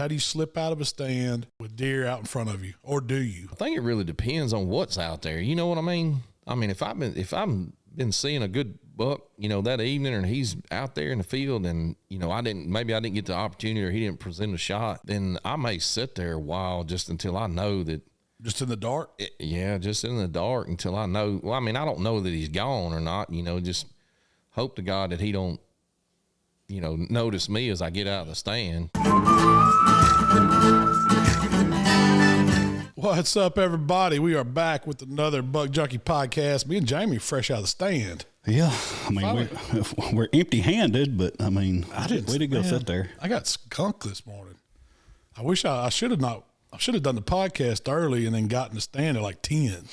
how do you slip out of a stand with deer out in front of you, or do you? I think it really depends on what's out there. You know what I mean? I mean, if I've been seeing a good buck, you know, that evening, and he's out there in the field, and you know, maybe I didn't get the opportunity, or he didn't present a shot, then I may sit there a while just until I know that. Just in the dark? Just in the dark until I know. Well, I mean, I don't know that he's gone or not. You know, just hope to God that he don't, you know, notice me as I get out of the stand. What's up, everybody? We are back with another Buck Junkie Podcast. Me and Jamie fresh out of the stand. Yeah, I mean, we're empty-handed, but I mean, way to go sit there. I got skunked this morning. I wish I should have done the podcast early and then gotten the stand at like 10.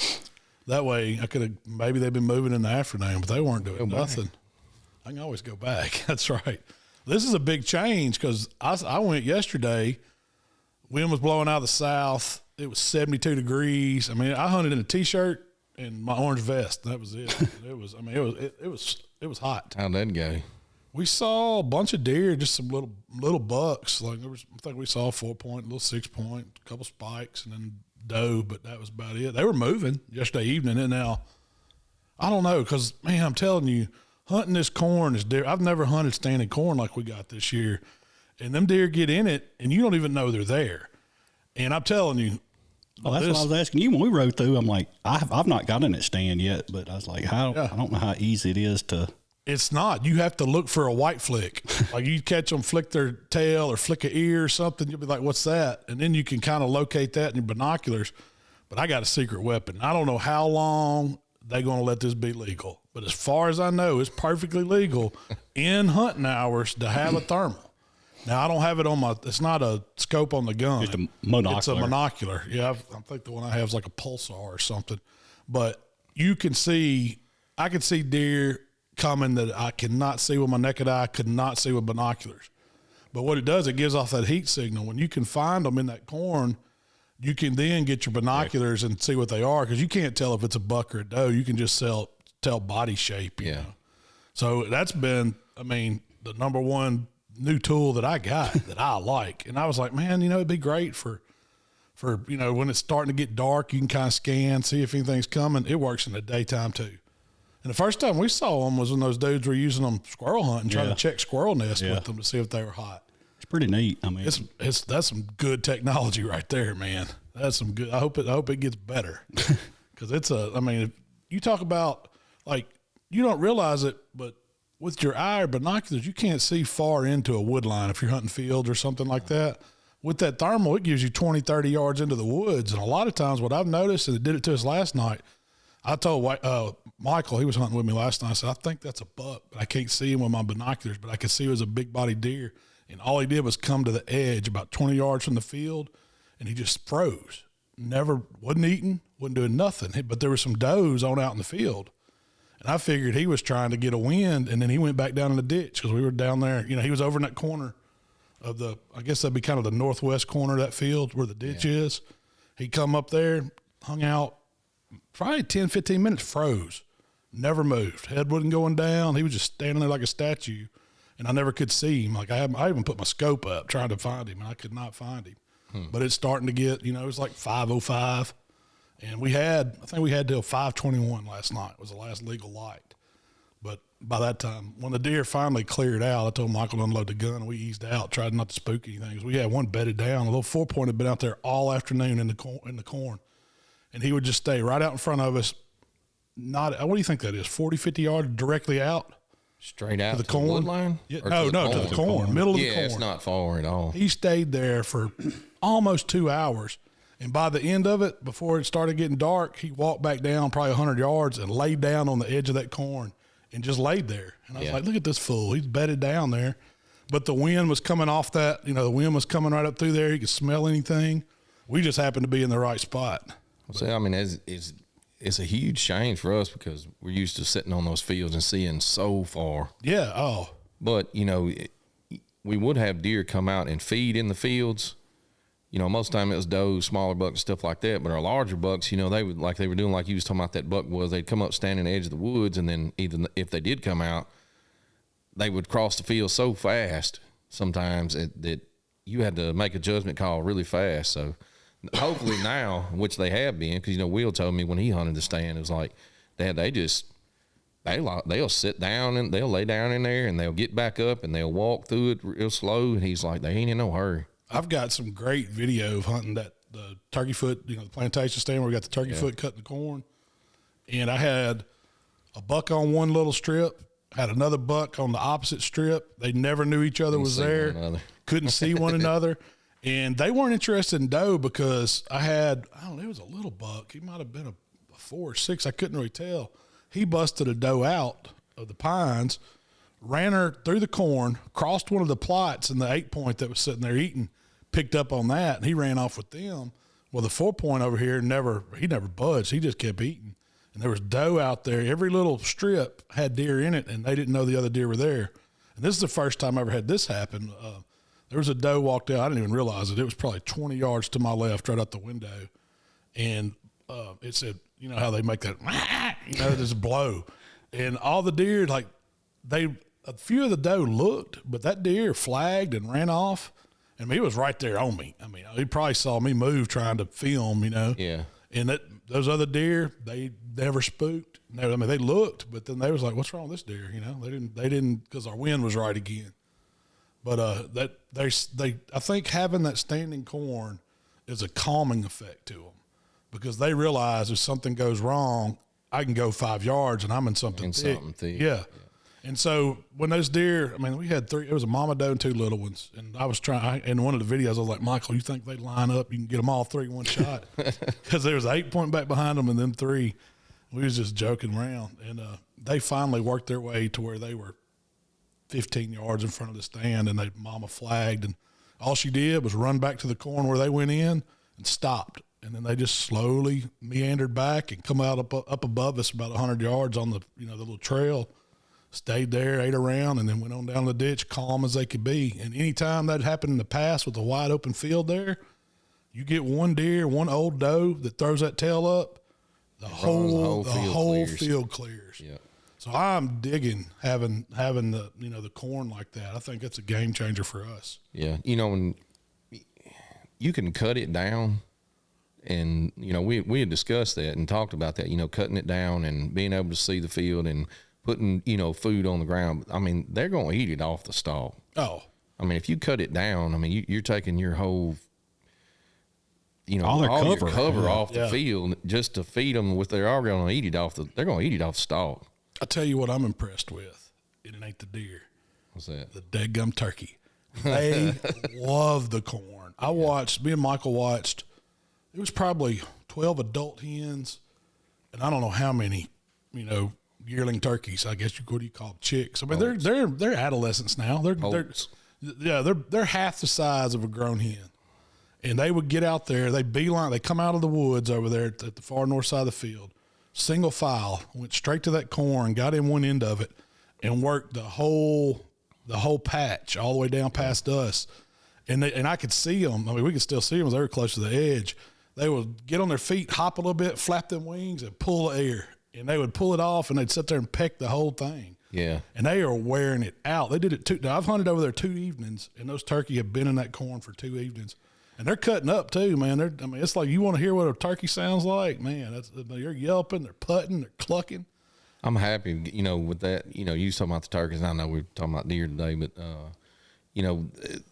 That way I could have, maybe they've been moving in the afternoon, but they weren't doing nothing. I can always go back. That's right. This is a big change because I went yesterday. Wind was blowing out of the south. It was 72 degrees. I mean, I hunted in a T-shirt and my orange vest. That was it. It was hot. How'd that go? We saw a bunch of deer, just some little bucks. Like I think we saw a 4-point, little 6-point, a couple spikes, and then doe. But that was about it. They were moving yesterday evening, and now I don't know because man, I'm telling you, hunting this corn is deer. I've never hunted standing corn like we got this year, and them deer get in it, and you don't even know they're there. And I'm telling you. Well, that's what I was asking you when we rode through. I'm like, I've not got in it stand yet, but I was like, I don't know how easy it is to. It's not. You have to look for a white flick. Like you catch them flick their tail or flick an ear or something. You'll be like, what's that? And then you can kind of locate that in your binoculars. But I got a secret weapon. I don't know how long they're going to let this be legal. But as far as I know, it's perfectly legal in hunting hours to have a thermal. Now, I don't have it on it's not a scope on the gun. Just a monocular. It's a monocular. Yeah, I think the one I have is like a pulsar or something. But you can see, I can see deer coming that I cannot see with my naked eye, could not see with binoculars. But what it does, it gives off that heat signal. When you can find them in that corn, you can then get your binoculars and see what they are because you can't tell if it's a buck or a doe. You can just tell body shape. You know? So that's been, I mean, the number one new tool that I got that I like. And I was like, man, you know, it'd be great for, you know, when it's starting to get dark, you can kind of scan, see if anything's coming. It works in the daytime too. And the first time we saw them was when those dudes were using them squirrel hunting, trying to check squirrel nests with them to see if they were hot. It's pretty neat. I mean, that's some good technology right there, man. That's some good. I hope it gets better because I mean, if you talk about like, you don't realize it, but with your eye or binoculars, you can't see far into a wood line if you're hunting fields or something like that. With that thermal, it gives you 20, 30 yards into the woods. And a lot of times what I've noticed, and it did it to us last night, I told Michael, he was hunting with me last night, I said, I think that's a buck, but I can't see him with my binoculars, but I could see it was a big-bodied deer. And all he did was come to the edge about 20 yards from the field, and he just froze. Wasn't eating, wasn't doing nothing. But there were some does on out in the field. And I figured he was trying to get a wind, and then he went back down in the ditch because we were down there. You know, he was over in that corner of I guess that'd be kind of the northwest corner of that field where the ditch is. He come up there, hung out, probably 10, 15 minutes, froze, never moved. Head wasn't going down. He was just standing there like a statue, and I never could see him. Like I even put my scope up trying to find him, and I could not find him. But it's starting to get, you know, it was like 5:05. And I think we had till 5:21 last night was the last legal light. But by that time, when the deer finally cleared out, I told Michael to unload the gun, and we eased out, tried not to spook anything. We had one bedded down. A little 4-point had been out there all afternoon in the corn. And he would just stay right out in front of us. What do you think that is, 40, 50 yards directly out? Straight out to the corn wood line? Yeah, no, to the corn, middle of the corn. Yeah, it's not far at all. He stayed there for almost 2 hours. And by the end of it, before it started getting dark, he walked back down probably 100 yards and laid down on the edge of that corn and just laid there. And I was like, look at this fool. He's bedded down there. But the wind was coming off that, you know, the wind was coming right up through there. You could smell anything. We just happened to be in the right spot. So, I mean, it's a huge change for us because we're used to sitting on those fields and seeing so far. Yeah. Oh. But, you know, we would have deer come out and feed in the fields. You know, most of the time it was does, smaller bucks, stuff like that. But our larger bucks, you know, they were doing like you was talking about that buck was, they'd come up, stand in the edge of the woods, and then either if they did come out, they would cross the field so fast sometimes that you had to make a judgment call really fast. So hopefully now, which they have been, because, Will told me when he hunted the stand, it was like they'll sit down and they'll lay down in there and they'll get back up and they'll walk through it real slow. And he's like, they ain't in no hurry. I've got some great video of hunting the turkey foot, the plantation stand where we got the turkey foot cutting the corn. And I had a buck on one little strip, had another buck on the opposite strip. They never knew each other was there. Couldn't see one another. And they weren't interested in doe because it was a little buck. He might have been a 4 or 6. I couldn't really tell. He busted a doe out of the pines, ran her through the corn, crossed one of the plots, and the 8-point that was sitting there eating picked up on that, and he ran off with them. Well, the 4-point over here he never budged. He just kept eating. And there was doe out there. Every little strip had deer in it, and they didn't know the other deer were there. And this is the first time I ever had this happen. There was a doe walked out. I didn't even realize it. It was probably 20 yards to my left right out the window. And it said, you know how they make that, this blow. And all the deer, a few of the doe looked, but that deer flagged and ran off. And he was right there on me. I mean, he probably saw me move trying to film, Yeah. And those other deer, they never spooked. No, I mean, they looked, but then they was like, what's wrong with this deer? They didn't, because our wind was right again. But I think having that standing corn is a calming effect to them because they realize if something goes wrong, I can go 5 yards and I'm in something thick. Yeah. And so when those deer, we had 3, it was a mama doe and 2 little ones. And I was in one of the videos, I was like, Michael, you think they line up? You can get them all 3 in one shot. Because there was an 8-point back behind them and then 3. We was just joking around. And they finally worked their way to where they were 15 yards in front of the stand, and mama flagged. And all she did was run back to the corn where they went in and stopped. And then they just slowly meandered back and come out up above us about 100 yards on the little trail. Stayed there, ate around, and then went on down the ditch, calm as they could be. And any time that happened in the past with a wide open field there, you get one deer, one old doe that throws that tail up, the whole field clears. Yeah. So I'm digging having the the corn like that. I think that's a game changer for us. Yeah, when you can cut it down, and we had discussed that and talked about that. Cutting it down and being able to see the field and putting, food on the ground. They're going to eat it off the stalk. Oh. If you cut it down, you're taking your whole, all your cover off the field just to feed them with they're going to eat it off they're going to eat it off the stalk. I tell you what I'm impressed with. It ain't the deer. What's that? The deadgum turkey. They love the corn. Me and Michael watched, it was probably 12 adult hens, and I don't know how many, yearling turkeys. I guess what do you call them? Chicks. They're adolescents now. They're half the size of a grown hen, and they would get out there. They come out of the woods over there at the far north side of the field, single file, went straight to that corn, got in one end of it, and worked the whole patch all the way down past us. And I could see them. We could still see them as they were close to the edge. They would get on their feet, hop a little bit, flap them wings, and pull the air. And they would pull it off, and they'd sit there and peck the whole thing. Yeah. And they are wearing it out. They did it now, I've hunted over there 2 evenings, and those turkey have been in that corn for 2 evenings. And they're cutting up too, man. It's like you want to hear what a turkey sounds like, man. They're yelping, they're putting, they're clucking. I'm happy, with that. You was talking about the turkeys. I know we're talking about deer today, but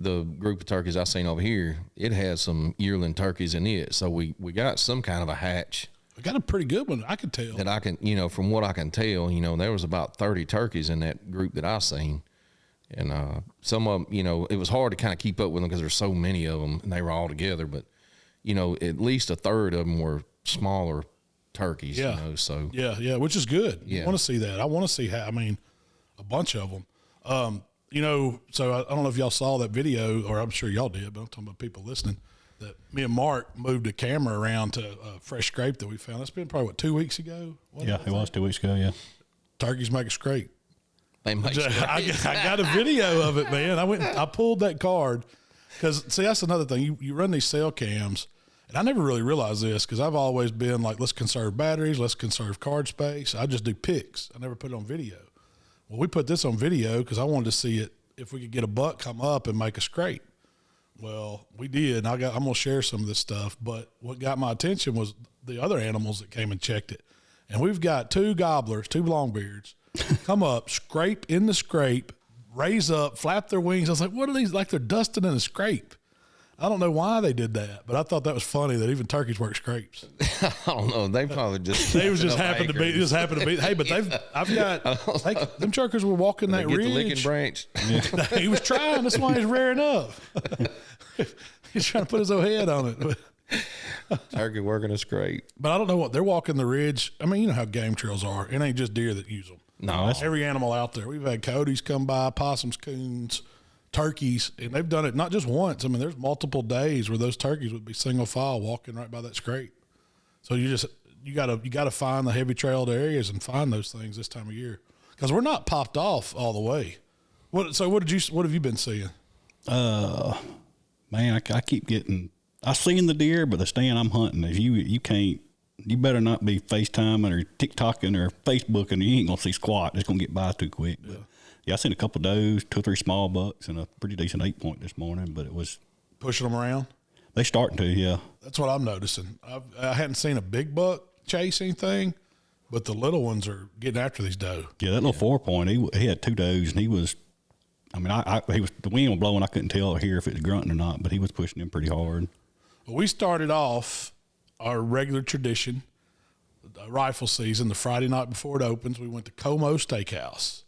the group of turkeys I seen over here, it has some yearling turkeys in it. So we got some kind of a hatch. We got a pretty good one, I could tell. That I can, from what I can tell, there was about 30 turkeys in that group that I seen. And some of them, it was hard to kind of keep up with them because there's so many of them and they were all together. But, at least a third of them were smaller turkeys, so. Yeah, which is good. Yeah. I want to see that. I want to see a bunch of them. So I don't know if y'all saw that video, or I'm sure y'all did, but I'm talking about people listening, that me and Mark moved a camera around to a fresh scrape that we found. That's been probably, 2 weeks ago? It was 2 weeks ago, yeah. Turkeys make a scrape. They make I got a video of it, man. I pulled that card because, see, that's another thing. You run these cell cams, and I never really realized this because I've always been like, let's conserve batteries, let's conserve card space. I just do pics. I never put it on video. Well, we put this on video because I wanted to see it if we could get a buck come up and make a scrape. Well, we did. I'm going to share some of this stuff, but what got my attention was the other animals that came and checked it. And we've got 2 gobblers, 2 longbeards, come up, scrape in the scrape, raise up, flap their wings. I was like, what are these? Like they're dusting in a scrape. I don't know why they did that, but I thought that was funny that even turkeys work scrapes. I don't know. They probably just they was just happened to be. Hey, but I've got them turkeys were walking that get ridge. the licking branch. He was trying. That's why he's rearing up. He's trying to put his own head on it. Turkey working a scrape. But I don't know what they're walking the ridge. I mean, you know how game trails are. It ain't just deer that use them. No, That's every animal out there. We've had coyotes come by, possums, coons, turkeys, and they've done it not just once. I mean, there's multiple days where those turkeys would be single file walking right by that scrape. So you gotta find the heavy trailed areas and find those things this time of year because we're not popped off all the way. What have you been seeing? Man, I keep getting. I seen the deer, but the stand I'm hunting is you can't. You better not be FaceTiming or TikToking or Facebooking. You ain't gonna see squat. It's gonna get by too quick. But yeah, I seen a couple of does, 2 or 3 small bucks, and a pretty decent 8-point this morning. But it was pushing them around. They starting to, yeah. That's what I'm noticing. I hadn't seen a big buck chase anything, but the little ones are getting after these doe. Yeah, that little 4-point, he had 2 does, and he was. I mean, he was the wind was blowing. I couldn't tell or hear if it was grunting or not, but he was pushing him pretty hard. Well, we started off our regular tradition, rifle season, the Friday night before it opens. We went to Como Steakhouse,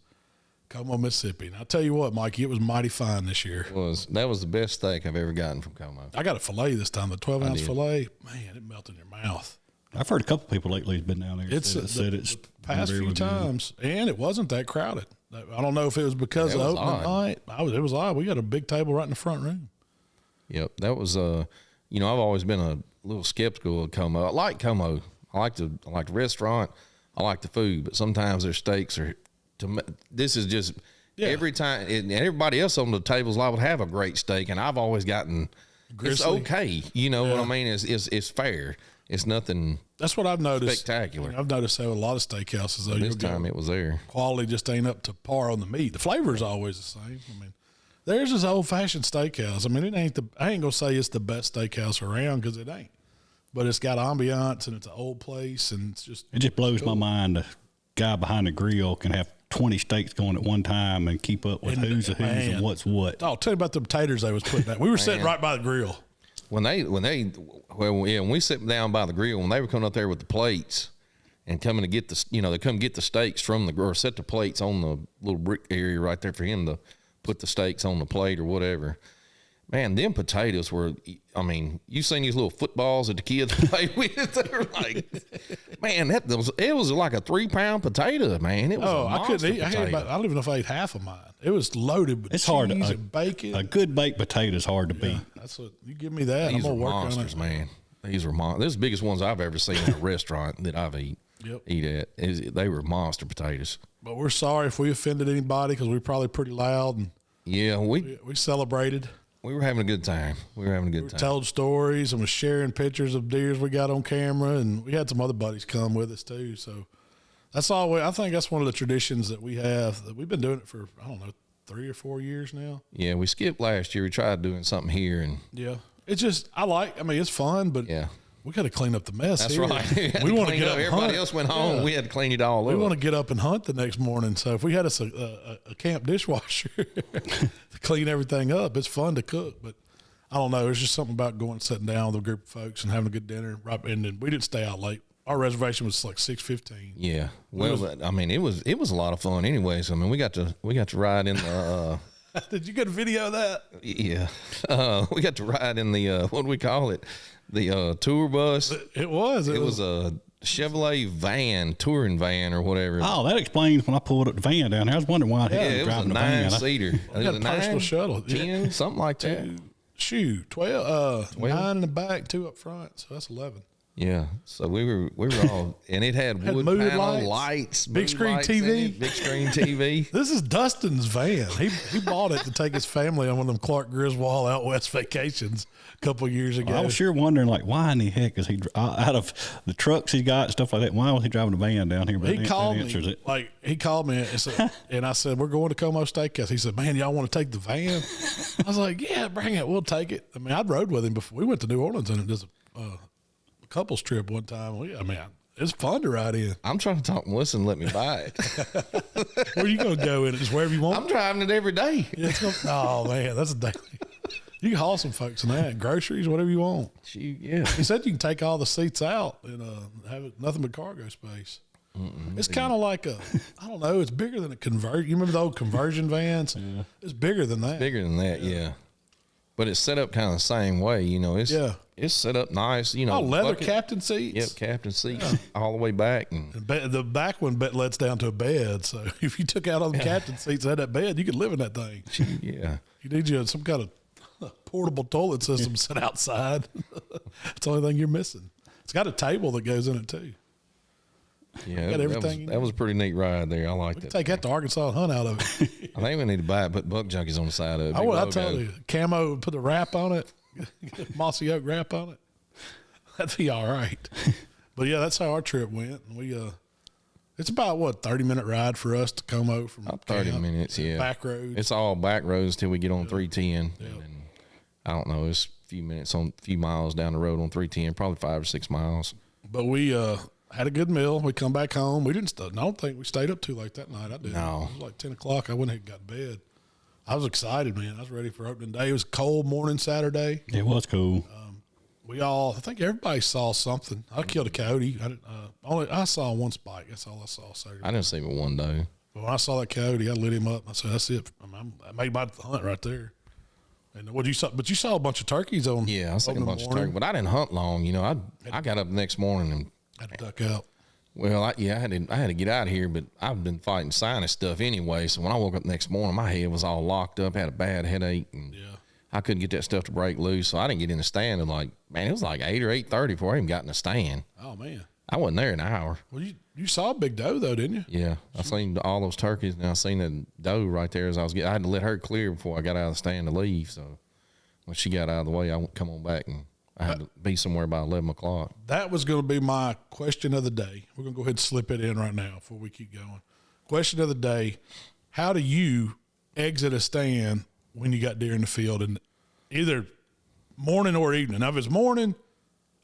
Como, Mississippi. And I'll tell you what, Mikey, it was mighty fine this year. That was the best steak I've ever gotten from Como. I got a filet this time, the 12-ounce filet. Man, it melted in your mouth. I've heard a couple people lately has been down there. Said it's past few times, and it wasn't that crowded. I don't know if it was because of opening night. It was odd. We got a big table right in the front room. Yep, that was I've always been a little skeptical of Como. I like Como. I like the restaurant. I like the food, but sometimes their steaks are. This is just every time, and everybody else on the tables liable to have a great steak, and I've always gotten grizzly. It's okay. You know what I mean? It's fair. It's nothing. That's what I've noticed. Spectacular. I've noticed that with a lot of steakhouses. Though, this time it was there. Quality just ain't up to par on the meat. The flavor is always the same. I mean, there's this old fashioned steakhouse. I mean, I ain't gonna say it's the best steakhouse around because it ain't. But it's got ambiance and it's an old place and it's just. It just blows my mind. The guy behind the grill can have 20 steaks going at one time and keep up with who's a who's and what's what. Oh, tell you about the potatoes they was putting out. We were sitting right by the grill. When we sit down by the grill, when they were coming up there with the plates and coming to get they come get the steaks from the grill, or set the plates on the little brick area right there for him to put the steaks on the plate or whatever. Man, them potatoes were, I mean, you seen these little footballs that the kids play with? They were like, man, it was like a 3-pound potato, man. It was I couldn't eat. I don't even know if I ate half of mine. It was loaded with cheese and bacon. A good baked potato is hard to beat. That's what you give me that. These I'm are gonna work monsters, on it. man. These were monsters. These are the biggest ones I've ever seen in a restaurant that I've eat at. They were monster potatoes. But we're sorry if we offended anybody because we're probably pretty loud. And we celebrated. We were having a good time. We told stories and was sharing pictures of deers we got on camera, and we had some other buddies come with us too. So that's all. I think that's one of the traditions that we have. That we've been doing it for 3 or 4 years now. Yeah, we skipped last year. We tried doing something here, and it's just it's fun, but we got to clean up the mess. That's here. right. We want to get up. Everybody else went home. We had to clean it all up. We want to get up and hunt the next morning. So if we had a camp dishwasher to clean everything up, it's fun to cook. But I don't know. It's just something about sitting down with a group of folks and having a good dinner. Right, and then we didn't stay out late. Our reservation was like 6:15. Yeah. Well, it was a lot of fun. Anyways, I mean, we got to ride in the. Did you get a video of that? Yeah. We got to ride in the what do we call it? The tour bus. It was a Chevrolet touring van or whatever. Oh, that explains when I pulled up the van down there. I was wondering why it was a 9-seater. It was a personal shuttle. 10, something like that. 12, 9 in the back, 2 up front. So that's 11. Yeah, so we were all, and it had wood mood panel lights, big mood screen lights in TV. it, big screen TV. This is Dustin's van. He bought it to take his family on one of them Clark Griswold out west vacations a couple of years ago. I was sure wondering, like, why in the heck is he out of the trucks he's got, stuff like that? Why was he driving a van down here? But he called me. Like, he called me and said, and I said, "We're going to Como Steakhouse." He said, "Man, y'all want to take the van?" I was like, "Yeah, bring it. We'll take it." I mean, I'd rode with him before. We went to New Orleans and it was a couples trip one time. It's fun to ride in. I'm trying to talk Melissa and let me buy it. Where you going to go in it? Just wherever you want? I'm driving it every day. Yeah, oh, man, that's a daily. You can haul some folks in that. Groceries, whatever you want. Yeah. He said you can take all the seats out and have it, nothing but cargo space. It's kind of like I don't know, it's bigger than a conversion. You remember the old conversion vans? Yeah. It's bigger than that. Bigger than that, yeah. But it's set up kind of the same way, It's set up nice, leather captain seats. Yep, captain seats all the way back, and the back one lets down to a bed. So if you took out all the captain seats and had that bed, you could live in that thing. Yeah, you need some kind of portable toilet system set outside. It's the only thing you're missing. It's got a table that goes in it too. Yeah, got everything. That was a pretty neat ride there. I like that. Take that to Arkansas and hunt out of it. I think we need to buy it. Put Buck Junkies on the side of it. I tell you, camo, put the wrap on it, mossy oak wrap on it. That'd be all right. But yeah, that's how our trip went. We it's about 30-minute ride for us to Como from about 30 minutes. Yeah, back roads. It's all back roads till we get on 310. Yeah. And then, I don't know. It's a few miles down the road on 310, probably 5 or 6 miles. But we had a good meal. We come back home. We didn't. I don't think we stayed up too late that night. I did. No, it was like 10 o'clock. I went ahead and got to bed. I was excited, man. I was ready for opening day. It was a cold morning Saturday. It was cool. I think everybody saw something. I killed a coyote. I saw one spike. That's all I saw Saturday. I didn't see but one doe. But when I saw that coyote, I lit him up. I said, "That's it. I made my hunt right there." And what you saw? But you saw a bunch of turkeys on. Yeah, I saw a bunch of turkeys, but I didn't hunt long. I got up the next morning and had to duck out. Well, I had to get out of here, but I've been fighting sinus stuff anyway. So when I woke up the next morning, my head was all locked up, had a bad headache, and I couldn't get that stuff to break loose. So I didn't get in the stand and it was like 8 or 8:30 before I even got in the stand. Oh man, I wasn't there an hour. Well, you saw a big doe though, didn't you? Yeah, I seen all those turkeys, and I seen the doe right there as I had to let her clear before I got out of the stand to leave. So when she got out of the way, I won't come on back and I had to be somewhere by 11 o'clock. That was going to be my question of the day. We're going to go ahead and slip it in right now before we keep going. Question of the day: how do you exit a stand when you got deer in the field, and either morning or evening? Now, if it's morning,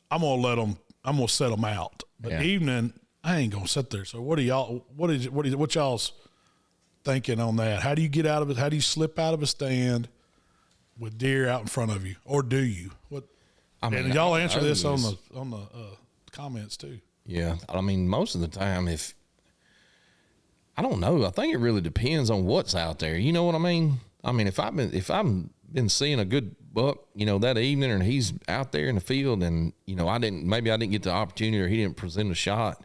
I'm going to set them out. But evening, I ain't going to sit there. So what y'all's thinking on that? How do you get out of it? How do you slip out of a stand with deer out in front of you, or do you? And y'all answer this on the comments too. Yeah, I mean, most of the time, I don't know. I think it really depends on what's out there. You know what I mean? I mean, if I've been seeing a good buck, that evening, and he's out there in the field, and I didn't get the opportunity, or he didn't present a shot,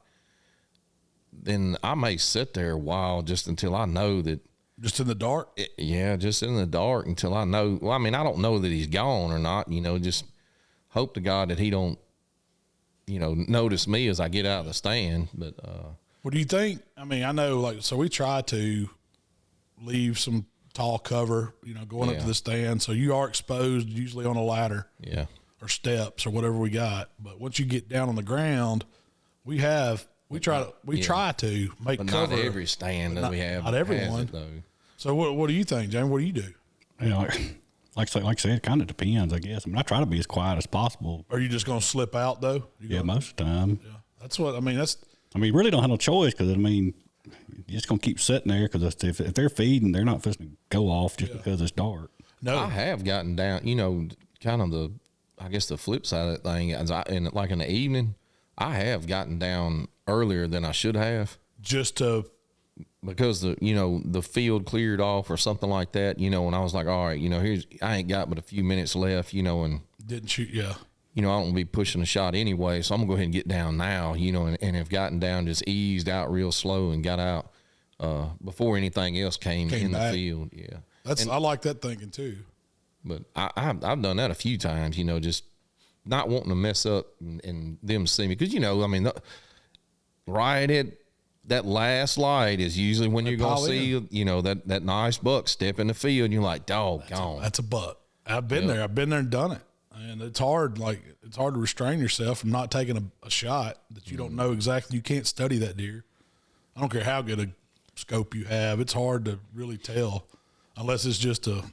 then I may sit there a while just until I know that. Just in the dark? Just in the dark until I know. Well, I mean, I don't know that he's gone or not. Just hope to God that he don't, notice me as I get out of the stand. But what do you think? I mean, I know, so we try to leave some tall cover, going up to the stand. So you are exposed usually on a ladder, or steps or whatever we got. But once you get down on the ground, we try to make but cover. Not every stand that we have. Not everyone. Though. So what do you think, James? What do you do? Like I said, it kind of depends, I guess. I mean, I try to be as quiet as possible. Are you just going to slip out though? Most of the time. Yeah, that's what I mean. You really don't have no choice, because you're just going to keep sitting there, because if they're feeding, they're not supposed to go off just because it's dark. No, I have gotten down. Kind of the flip side of that thing. In the evening, I have gotten down earlier than I should have, because the field cleared off or something like that, and I was like, all right, I ain't got but a few minutes left, and didn't shoot. Yeah. I don't want to be pushing a shot anyway. So I'm gonna go ahead and get down now, and have gotten down, just eased out real slow and got out, before anything else came in back. The field. Yeah. I like that thinking too. But I've done that a few times, just not wanting to mess up and them see me. Cause I mean, right at that last light is usually when you're going to see, that nice buck step in the field and you're like, doggone. That's a buck. I've been there. I've been there and done it. And it's hard. It's hard to restrain yourself from not taking a shot that you don't know exactly. You can't study that deer. I don't care how good a scope you have. It's hard to really tell unless it's just a,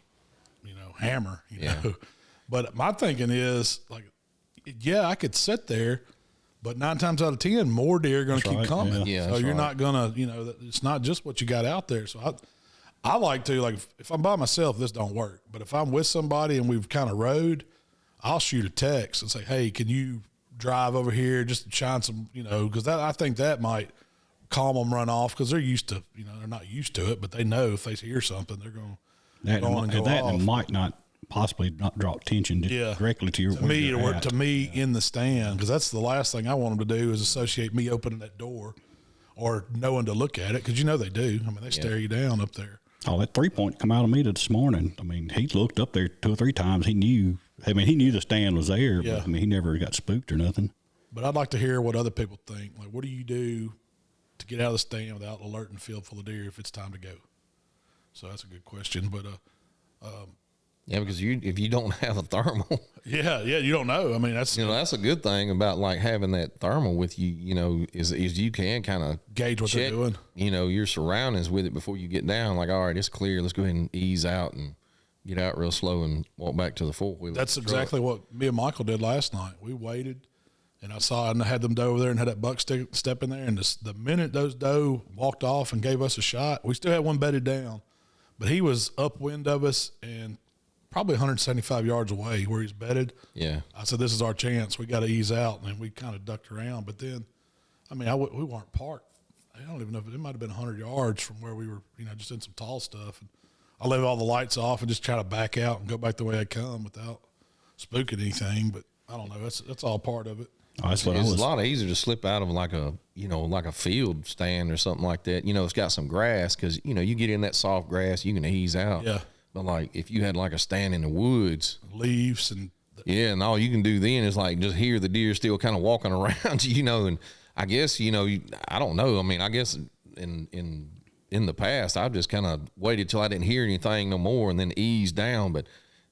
hammer, you know. But my thinking is I could sit there, but 9 times out of 10, more deer are going to keep coming. Yeah, so you're not going to, it's not just what you got out there. So I like to, if I'm by myself, this don't work. But if I'm with somebody and we've kind of rode, I'll shoot a text and say, hey, can you drive over here just to shine some, because I think that might calm them run off because they're used to, they're not used to it, but they know if they hear something, they're going to go on and go off. And might not possibly not draw attention directly to your to me in the stand, because that's the last thing I want them to do is associate me opening that door or knowing to look at it, because they do. I mean, they stare you down up there. Oh, that 3-point come out of me this morning. I mean, he looked up there 2 or 3 times. He knew the stand was there, but he never got spooked or nothing. But I'd like to hear what other people think. Like, what do you do to get out of the stand without alerting the field full of deer if it's time to go? So that's a good question. But because if you don't have a thermal, you don't know. I mean, that's that's a good thing about having that thermal with you. Is you can kind of gauge what they're doing. Your surroundings with it before you get down. Like, all right, it's clear. Let's go ahead and ease out and get out real slow and walk back to the 4-wheeler. That's exactly what me and Michael did last night. We waited, and I had them doe over there and had that buck step in there. And the minute those doe walked off and gave us a shot, we still had one bedded down, but he was upwind of us and probably 175 yards away where he's bedded. Yeah. I said, this is our chance. We got to ease out. And we kind of ducked around. But then, we weren't parked. I don't even know if it might have been 100 yards from where we were, just in some tall stuff. And I leave all the lights off and just try to back out and go back the way I come without spooking anything. But I don't know. That's all part of it. Oh, it's a lot easier to slip out of like a field stand or something like that. It's got some grass because, you get in that soft grass, you can ease out. Yeah. But if you had a stand in the woods, leaves and and all you can do then is just hear the deer still kind of walking around, and I guess, I don't know. I mean, I guess in the past, I've just kind of waited till I didn't hear anything no more and then eased down. But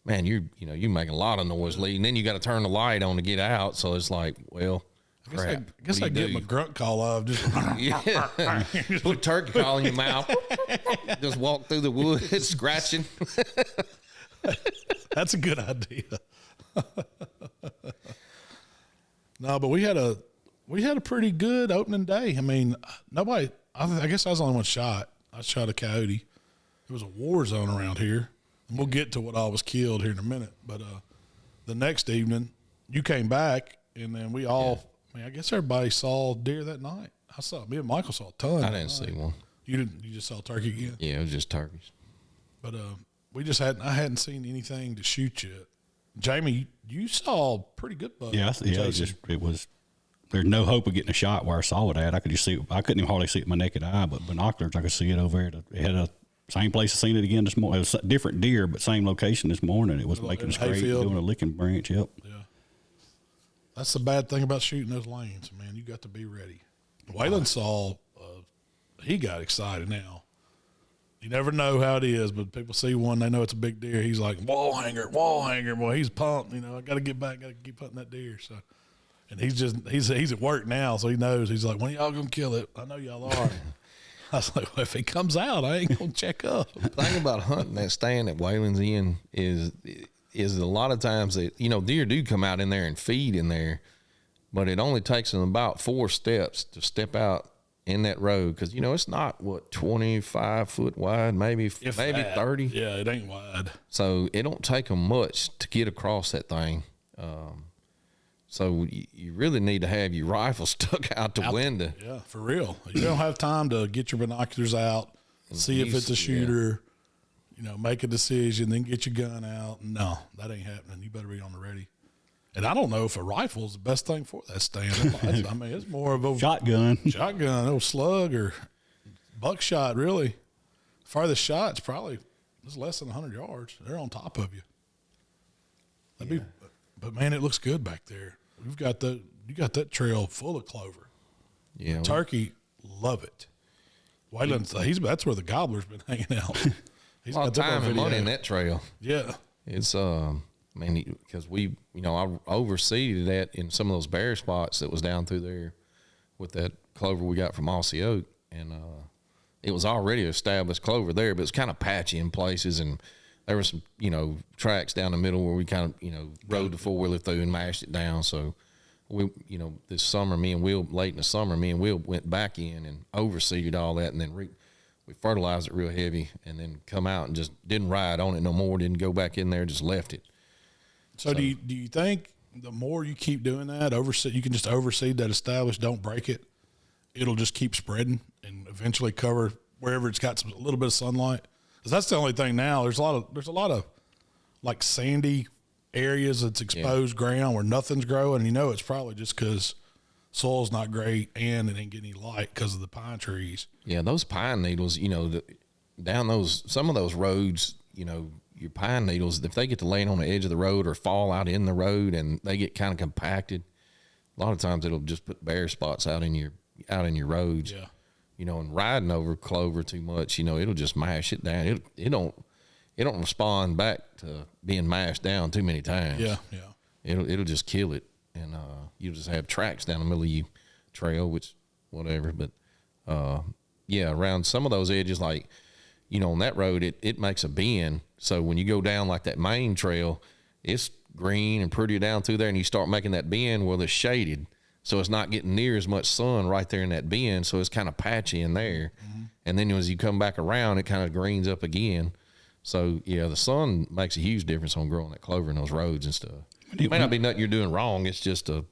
man, you're making a lot of noise leading. Then you got to turn the light on to get out. So it's like, well, crap. I guess I get my grunt call of just put a turkey call in your mouth. Just walk through the woods scratching. That's a good idea. No, but we had a pretty good opening day. I mean, nobody. I guess I was the only one shot. I shot a coyote. It was a war zone around here, and we'll get to what all was killed here in a minute. But the next evening, you came back, and then we all. I mean, I guess everybody saw deer that night. Me and Michael saw a ton. I didn't see one. You didn't? You just saw turkey again? Yeah, it was just turkeys. But I hadn't seen anything to shoot yet. Jamie, you saw pretty good buck. Yeah, it was. There's no hope of getting a shot where I saw it at. I could just see it. I couldn't even hardly see it with my naked eye, but binoculars, I could see it over there. It had a same place I seen it again this morning. It was a different deer, but same location this morning. It was making a scrape, doing a licking branch. Yep. Yeah. That's the bad thing about shooting those lanes, man. You got to be ready. Waylon saw, he got excited now. You never know how it is, but people see one, they know it's a big deer. He's like, wall hanger. Boy, he's pumped. I got to get back, got to keep hunting that deer. So, and he's at work now, so he knows. He's like, when y'all going to kill it? I know y'all are. I was like, well, if he comes out, I ain't going to check up. The thing about hunting that stand that Waylon's in is a lot of times that, deer do come out in there and feed in there, but it only takes them about 4 steps to step out in that road. Cause it's not 25 foot wide, maybe 30. Yeah. It ain't wide. So it don't take them much to get across that thing. So you really need to have your rifle stuck out the window. Yeah, for real. You don't have time to get your binoculars out, see if it's a shooter, make a decision, then get your gun out. No, that ain't happening. You better be on the ready. And I don't know if a rifle is the best thing for that stand. I mean, it's more of a shotgun, old slug or buckshot, really. Farthest shot's probably it's less than 100 yards. They're on top of you. But man, it looks good back there. You got that trail full of clover. Yeah. The turkey love it. Waylon's that's where the gobbler's been hanging out. He's a lot of time and money in that trail. Yeah. It's because we, I overseeded that in some of those bare spots that was down through there with that clover we got from Aussie Oak, and it was already established clover there, but it's kind of patchy in places, and there were some, tracks down the middle where we kind of, rode the 4-wheeler through and mashed it down. So we, this summer, late in the summer, me and Will went back in and overseeded all that, and then we fertilized it real heavy, and then come out and just didn't ride on it no more. Didn't go back in there, just left it. So do you think the more you keep doing that, you can just overseed that established, don't break it, it'll just keep spreading and eventually cover wherever it's got a little bit of sunlight? Because that's the only thing now. There's a lot of like sandy areas that's exposed ground where nothing's growing. It's probably just because soil's not great and it ain't getting any light because of the pine trees. Yeah, those pine needles, down some of those roads, your pine needles, if they get to laying on the edge of the road or fall out in the road and they get kind of compacted, a lot of times it'll just put bare spots out in your roads. Yeah. And riding over clover too much, it'll just mash it down. It don't respond back to being mashed down too many times. Yeah, yeah. It'll just kill it, and you'll just have tracks down the middle of your trail, which whatever. But around some of those edges, like on that road, it makes a bend. So when you go down like that main trail, it's green and pretty down through there, and you start making that bend where it's shaded. So it's not getting near as much sun right there in that bend, so it's kind of patchy in there. Mm-hmm. And then as you come back around, it kind of greens up again. So, the sun makes a huge difference on growing that clover in those roads and stuff. It may not be nothing you're doing wrong. It's just a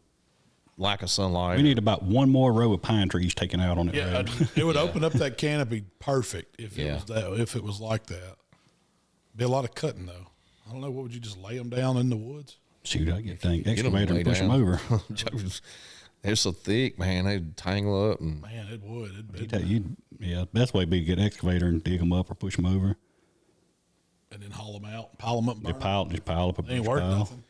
lack of sunlight. We need about one more row of pine trees taken out on it. Yeah, it would open up that canopy perfect if it was like that. Be a lot of cutting, though. I don't know. What would you just lay them down in the woods? Shoot, I get the excavator and push them over. They're so thick, man. They'd tangle up. And man, it would. The best way would be to get an excavator and dig them up or push them over. And then haul them out, pile them up. And just pile up a bunch. It ain't worth nothing.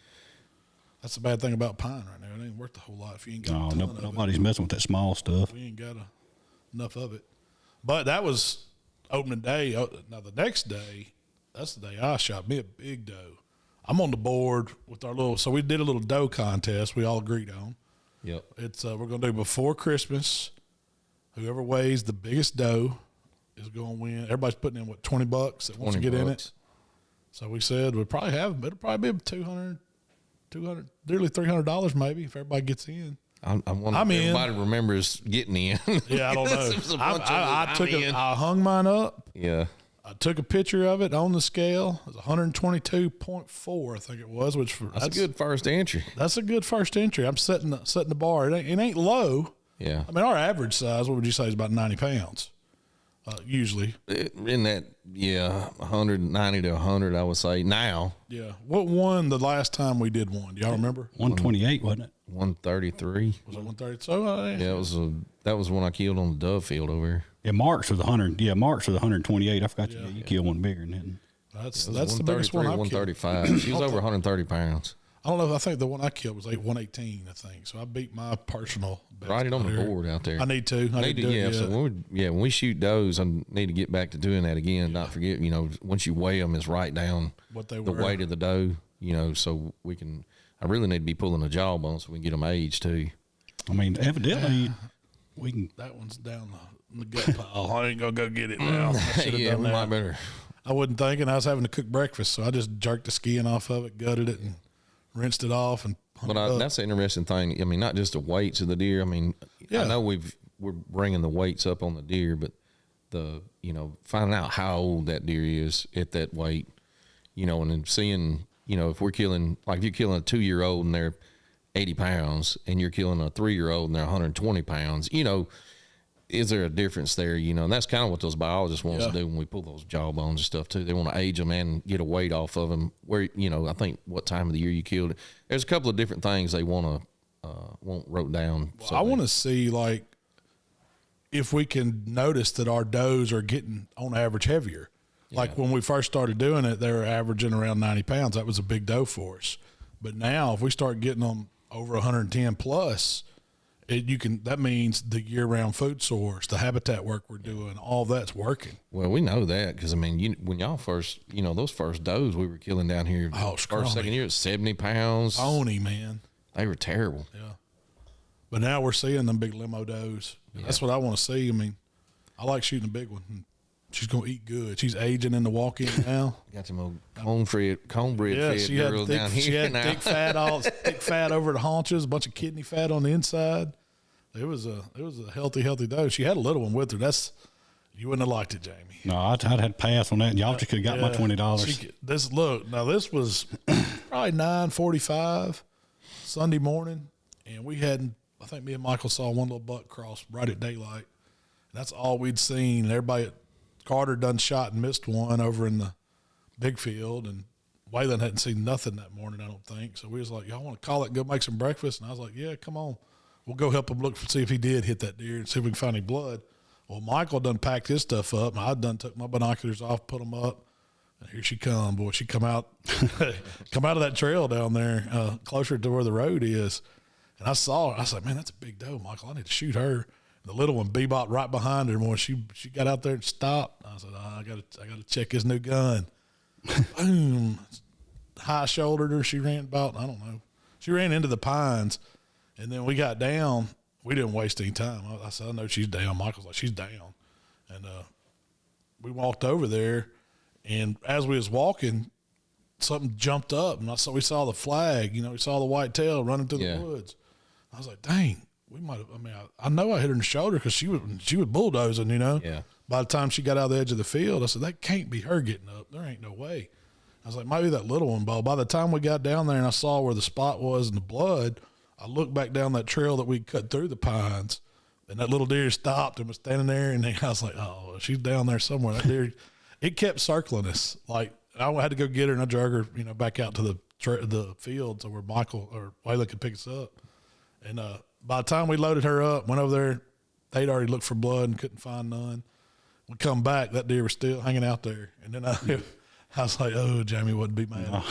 That's the bad thing about pine right now. It ain't worth a whole lot if you ain't got nobody's messing with that small stuff. We ain't got enough of it. But that was opening day. Now, the next day, that's the day I shot me a big doe. I'm on the board with so we did a little doe contest we all agreed on. Yep. It's we're going to do before Christmas. Whoever weighs the biggest doe is going to win. Everybody's putting in, $20 that wants to get in it. So we said it'll probably be $200, nearly $300 maybe if everybody gets in. I wonder if everybody remembers getting in. Yeah, I don't know. I hung mine up. Yeah. I took a picture of it on the scale. It was 122.4, I think it was. That's a good first entry. That's a good first entry. I'm setting the bar. It ain't low. Yeah. I mean, our average size, what would you say, is about 90 pounds, usually. In that, 190 to 100, I would say now. Yeah. What won the last time we did one? Do y'all remember? 128, wasn't it? 133. Was it 130? So that was when I killed on the dove field over here. Yeah, Mark's was 100. Yeah, Mark's was 128. I forgot you killed one bigger than that. That's the biggest one I've 135. She was over 130 pounds. I don't know. I think the one I killed was 118. I think so. I beat my personal best. Write it on the board out there. I need to. So when we shoot does, I need to get back to doing that again. Not forget, once you weigh them, is write down the weight of the doe. So we can. I really need to be pulling a jawbone so we can get them aged too. I mean, evidently we can. That one's down the gut pile. I ain't gonna go get it now. I we might better. I wasn't thinking. I was having to cook breakfast, so I just jerked the skin off of it, gutted it, and rinsed it off. That's an interesting thing. I mean, not just the weights of the deer. I mean, I know we're bringing the weights up on the deer, but finding out how old that deer is at that weight, and then seeing, if we're killing, like if you're killing a 2-year-old and they're 80 pounds and you're killing a 3-year-old and they're 120 pounds, is there a difference there? And that's kind of what those biologists want us to do when we pull those jawbones and stuff too. They want to age them and get a weight off of them. Where, I think what time of the year you killed it. There's a couple of different things they want wrote down. Well, I want to see if we can notice that our does are getting on average heavier. Like when we first started doing it, they were averaging around 90 pounds. That was a big doe for us. But now if we start getting them over 110 plus, that means the year-round food source, the habitat work we're doing, all that's working. Well, we know that because, I mean, when y'all first, those first does we were killing down here, first, second year, 70 pounds. Bony, man. They were terrible. Yeah. But now we're seeing them big limo does. Yeah. That's what I want to see. I mean, I like shooting a big one. She's going to eat good. She's aging in the walk-in now. Got some old cornbread girls down here. She had now. thick fat over the haunches, a bunch of kidney fat on the inside. It was a healthy doe. She had a little one with her. You wouldn't have liked it, Jamie. No, I'd had to pass on that. Y'all just could have got my $20. This was probably 9:45 Sunday morning, and I think me and Michael saw one little buck cross right at daylight. That's all we'd seen. Everybody, Carter done shot and missed one over in the big field, and Waylon hadn't seen nothing that morning, I don't think. So we was like, y'all want to call it and go make some breakfast? And I was like, yeah, come on. We'll go help him look see if he did hit that deer and see if we can find any blood. Well, Michael done packed his stuff up, and I done took my binoculars off, put them up, and here she come, boy. She come out of that trail down there closer to where the road is. And I saw her. I said, man, that's a big doe, Michael. I need to shoot her. The little one bebopped right behind her. When she got out there and stopped, I said, I gotta check his new gun. Boom. High shouldered her. She ran about, I don't know. She ran into the pines, and then we got down. We didn't waste any time. I said, I know she's down. Michael's like, she's down. And we walked over there, and as we was walking, something jumped up, and we saw the flag. We saw the white tail running through the woods. I was like, dang. We might have. I mean, I know I hit her in the shoulder because she was bulldozing. Yeah. By the time she got out of the edge of the field, I said that can't be her getting up. There ain't no way. I was like, might be that little one, Bo. By the time we got down there and I saw where the spot was in the blood, I looked back down that trail that we cut through the pines, and that little deer stopped and was standing there. And I was like, oh, she's down there somewhere. That deer, it kept circling us. Like I had to go get her, and I drug her, back out to the field so where Michael or Waylon could pick us up, and by the time we loaded her up, went over there, they'd already looked for blood and couldn't find none. We come back, that deer was still hanging out there. And then I was like, oh, Jamie wouldn't be mad.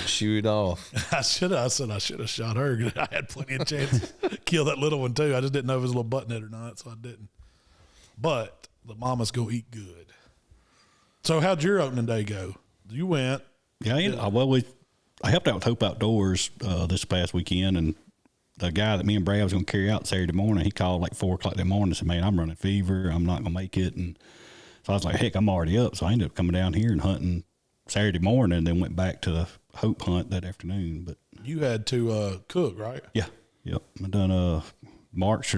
Shoot it off. I said I should have shot her. I had plenty of chances to kill that little one too. I just didn't know if it was a little buttonhead or not, so I didn't. But the mama's go eat good. So how'd your opening day go? You went. Yeah, I helped out with Hope Outdoors this past weekend, and the guy that me and Brad was going to carry out Saturday morning, he called like 4 o'clock that morning and said, man, I'm running fever. I'm not going to make it. And so I was like, heck, I'm already up. So I ended up coming down here and hunting Saturday morning, and then went back to the Hope hunt that afternoon. But you had to cook, right? Yeah. Yep. I done Mark's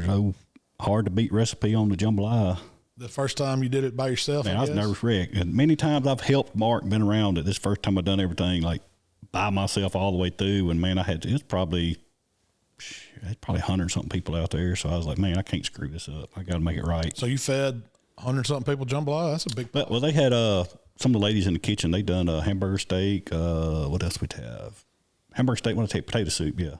hard to beat recipe on the jambalaya. The first time you did it by yourself, man, I was nervous wreck. And many times I've helped Mark, been around it. This first time I've done everything like by myself all the way through. And man, it's probably 100-something people out there. So I was like, man, I can't screw this up. I got to make it right. So you fed 100-something people jambalaya? That's a big pot. Well, they had some of the ladies in the kitchen. They done hamburger steak. What else we'd have? Hamburger steak, want to take potato soup, yeah.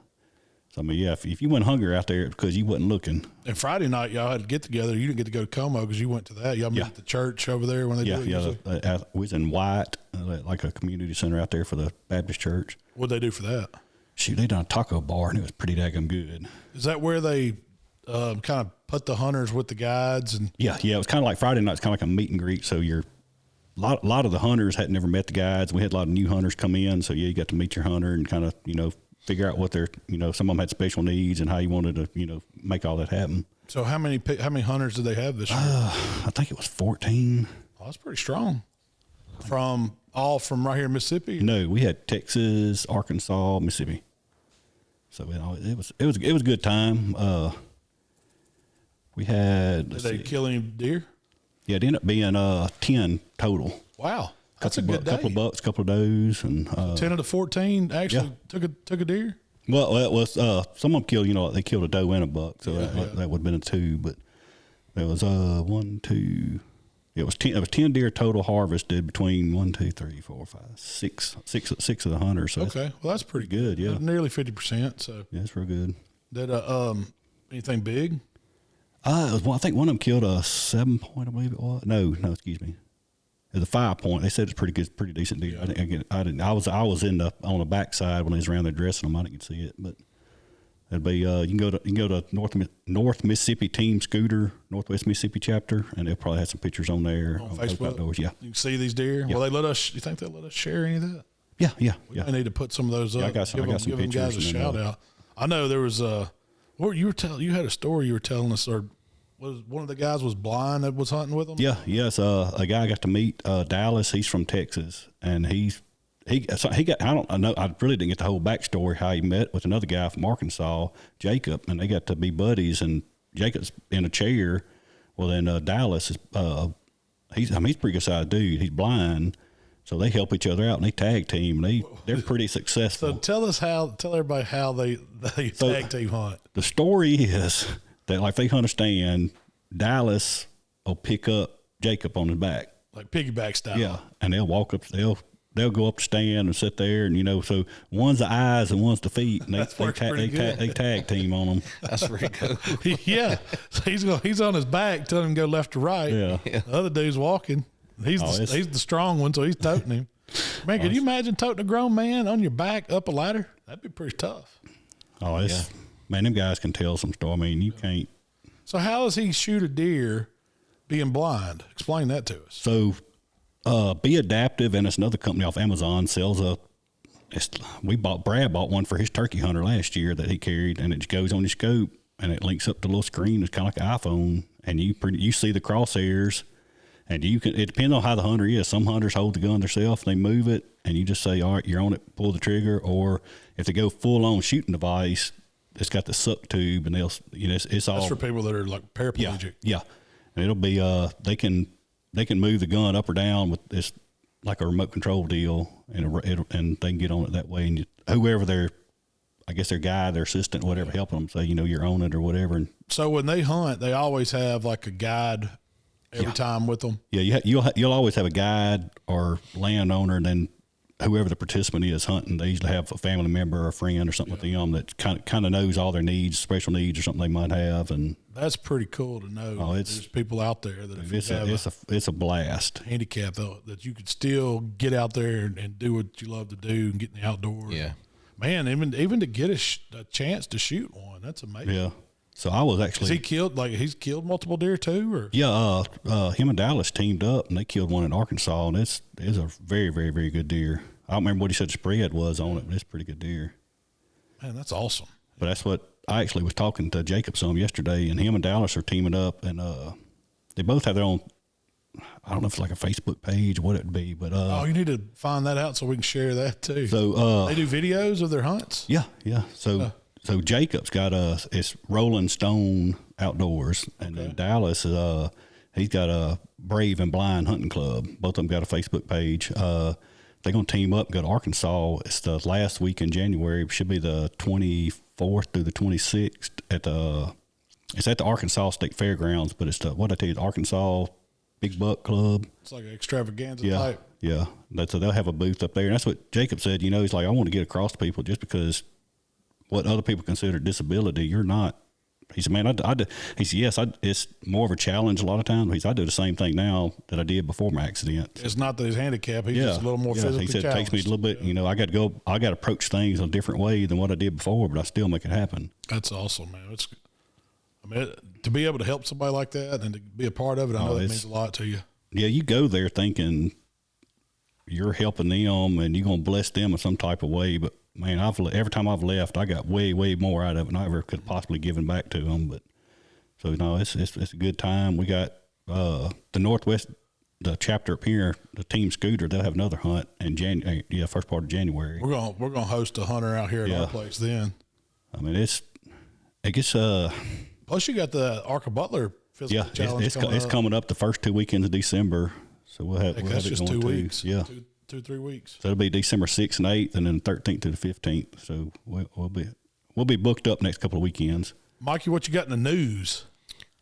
So, I mean, yeah, if you went hungry out there because you wasn't looking. And Friday night, y'all had to get together. You didn't get to go to Como because you went to that. Y'all met at the church over there when they do it. Yeah, we was in White, like a community center out there for the Baptist church. What'd they do for that? Shoot, they done a taco bar, and it was pretty daggum good. Is that where they kind of put the hunters with the guides? And Yeah, it was kind of like Friday night. It's kind of like a meet and greet. So a lot of the hunters had never met the guides. We had a lot of new hunters come in. So, you got to meet your hunter and kind of, figure out what their, some of them had special needs and how you wanted to, make all that happen. So how many hunters did they have this year? I think it was 14. Oh, that's pretty strong. From right here in Mississippi? No, we had Texas, Arkansas, Mississippi. So it was a good time. We had. Did they kill any deer? Yeah, it ended up being 10 total. Wow, that's a good day. Couple of bucks, couple of does, and 10 of the 14 actually took a deer. Well, it was some of them killed. They killed a doe and a buck, so that would have been a 2. But there was 1, 2. It was 10. It was 10 deer total harvested between 1, 2, 3, 4, 5, 6 of the hunters. So okay, well that's pretty good. Yeah, nearly 50%. So yeah, it's real good. Did anything big? It was I think one of them killed a 7 point, I believe it was. No, excuse me. It's a 5 point. They said it's pretty good, pretty decent deer. I was on the backside when they was around there dressing them. I didn't see it, but it'd be you can go to North Mississippi Team Scooter, Northwest Mississippi chapter, and they'll probably have some pictures on there on Facebook. Outdoors. Yeah, you can see these deer. Yeah. Will they let us? You think they'll let us share any of that? Yeah. I need to put some of those up. I got some give them guys a shout out. I know there was what you were telling. You had a story you were telling us, or was one of the guys was blind that was hunting with them? Yes. A guy I got to meet, Dallas. He's from Texas, and he got. I know. I really didn't get the whole backstory how he met with another guy from Arkansas, Jacob, and they got to be buddies. And Jacob's in a chair. Well, then Dallas is. He's a pretty good sized dude. He's blind, so they help each other out and they tag team. They're pretty successful. So tell everybody how they tag team hunt. The story is that like they hunt a stand, Dallas will pick up Jacob on his back, like piggyback style. Yeah, and they'll walk up. They'll go up the stand and sit there, and so one's the eyes and one's the feet, and they tag team on them. That's pretty cool. Yeah, so he's on his back, telling him to go left to right. Yeah. The other dude's walking. He's the strong one, so he's toting him. Man, could you imagine toting a grown man on your back up a ladder? That'd be pretty tough. Oh, man, them guys can tell some story. I mean, you can't. So how does he shoot a deer being blind? Explain that to us. So, Be Adaptive, and it's another company off Amazon, sells Brad bought one for his turkey hunter last year that he carried, and it goes on your scope, and it links up to a little screen. It's kind of like an iPhone, and you see the crosshairs, and it depends on how the hunter is. Some hunters hold the gun themselves, they move it, and you just say, all right, you're on it, pull the trigger. Or if they go full on shooting device, it's got the suck tube, and it's all. That's for people that are like paraplegic. Yeah. And it'll be, they can move the gun up or down with this, like a remote control deal, and they can get on it that way. And whoever their guide, their assistant, whatever, helping them say, you're on it or whatever. And so when they hunt, they always have like a guide every time with them. Yeah, you'll always have a guide or landowner, and then whoever the participant is hunting, they usually have a family member or a friend or something with them that kind of knows all their needs, special needs or something they might have. And that's pretty cool to know. There's people out there that it's a blast. Handicap that you could still get out there and do what you love to do and get in the outdoors. Yeah, man, even to get a chance to shoot one, that's amazing. Yeah. So I was actually. He's killed multiple deer too, or? Yeah, him and Dallas teamed up and they killed one in Arkansas, and it's a very, very, very good deer. I don't remember what he said the spread was on it, but it's a pretty good deer. Man, that's awesome. But that's what I actually was talking to Jacob some yesterday, and him and Dallas are teaming up, and they both have their own. I don't know if it's like a Facebook page or what it'd be, but you need to find that out so we can share that too. So they do videos of their hunts. Yeah. So Jacob's got it's Rolling Stone Outdoors, and then Dallas he's got a Brave and Blind Hunting Club. Both of them got a Facebook page. They're gonna team up and go to Arkansas. It's the last week in January. It should be the 24th through the 26th it's at the Arkansas State Fairgrounds, but it's the Arkansas Big Buck Club. It's like an extravaganza type. Yeah. So they'll have a booth up there, and that's what Jacob said. He's like, I want to get across to people just because what other people consider disability, you're not. He said, man, he said, yes, it's more of a challenge a lot of times. He said, I do the same thing now that I did before my accident. It's not that he's handicapped. He's just a little more physically challenged. He said, it takes me a little bit, I got to approach things in a different way than what I did before, but I still make it happen. That's awesome, man. To be able to help somebody like that and to be a part of it, I know that means a lot to you. Yeah, you go there thinking you're helping them and you're going to bless them in some type of way, but man, every time I've left, I got way, way more out of it than I ever could possibly given back to them. But so it's a good time. We got the Northwest, the chapter up here, the Team Scooter. They'll have another hunt in first part of January. We're gonna host a hunter out here at our place then. I mean, it gets plus you got the Arca Butler physical challenge. It's coming up the first 2 weekends of December, so we'll have that's it just going 2 weeks. Yeah. 2-3 weeks. So it'll be December 6th and 8th, and then 13th to the 15th. So we'll be booked up next couple of weekends. Mikey, what you got in the news?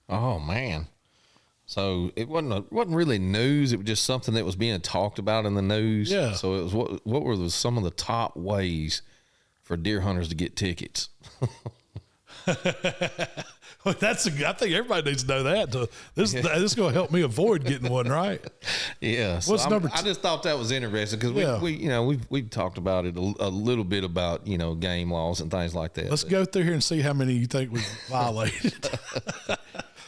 Oh man, so it wasn't really news. It was just something that was being talked about in the news. Yeah. So it was what were some of the top ways for deer hunters to get tickets? Well, I think everybody needs to know that. This is going to help me avoid getting one, right? Yeah. So What's number I just thought that was interesting because we've talked about it a little bit about, game laws and things like that. Let's go through here and see how many you think we violated.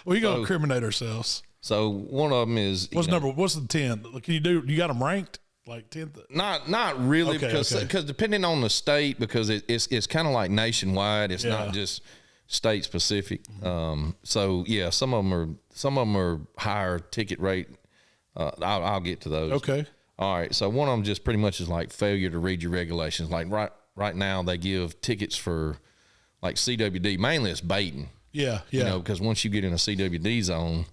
We're going to incriminate ourselves. So one of them is what's the 10? Can you got them ranked? Like 10th? Not really, because depending on the state, because it's kind of like nationwide. It's not just state specific. So yeah, some of them are higher ticket rate. I'll get to those. Okay. All right. So one of them just pretty much is like failure to read your regulations. Like right now they give tickets for like CWD. Mainly it's baiting. Yeah. Because once you get in a CWD zone,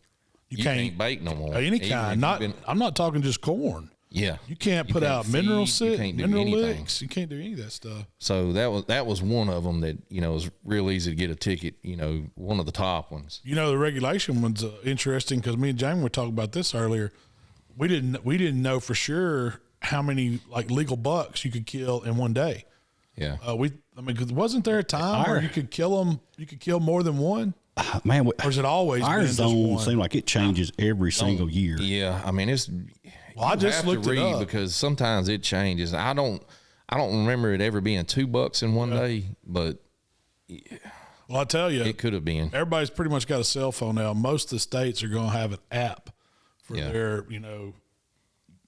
you can't bait no more. Any kind. I'm not talking just corn. Yeah, you can't put out mineral anything. licks. You can't do any of that stuff. So that was one of them that was real easy to get a ticket. One of the top ones. The regulation one's interesting because me and Jamie were talking about this earlier. We didn't know for sure how many like legal bucks you could kill in one day. Yeah, because wasn't there a time where you could kill them? You could kill more than one. Man, or is it always our zone? Seems like it changes every single year. Yeah, I mean it's. Well, I just looked it up because sometimes it changes. I don't remember it ever being $2 in one day, but well, I tell you, it could have been. Everybody's pretty much got a cell phone now. Most of the states are going to have an app for their,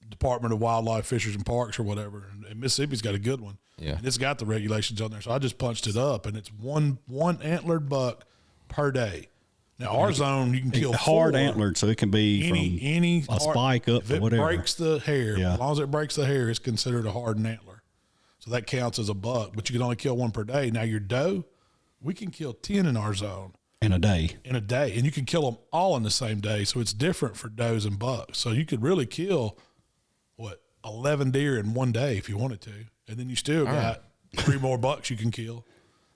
Department of Wildlife, Fisheries and Parks or whatever. And Mississippi's got a good one. Yeah, and it's got the regulations on there. So I just punched it up, and it's one antlered buck per day. Now, our zone, you can kill hard antlered, so it can be any a spike up if or whatever. It breaks the hair. As long as it breaks the hair, it's considered a hardened antler. So that counts as a buck, but you can only kill one per day. Now, your doe, we can kill 10 in our zone. In a day. And you can kill them all in the same day. So it's different for does and bucks. So you could really kill, 11 deer in one day if you wanted to. And then you still got 3 more bucks you can kill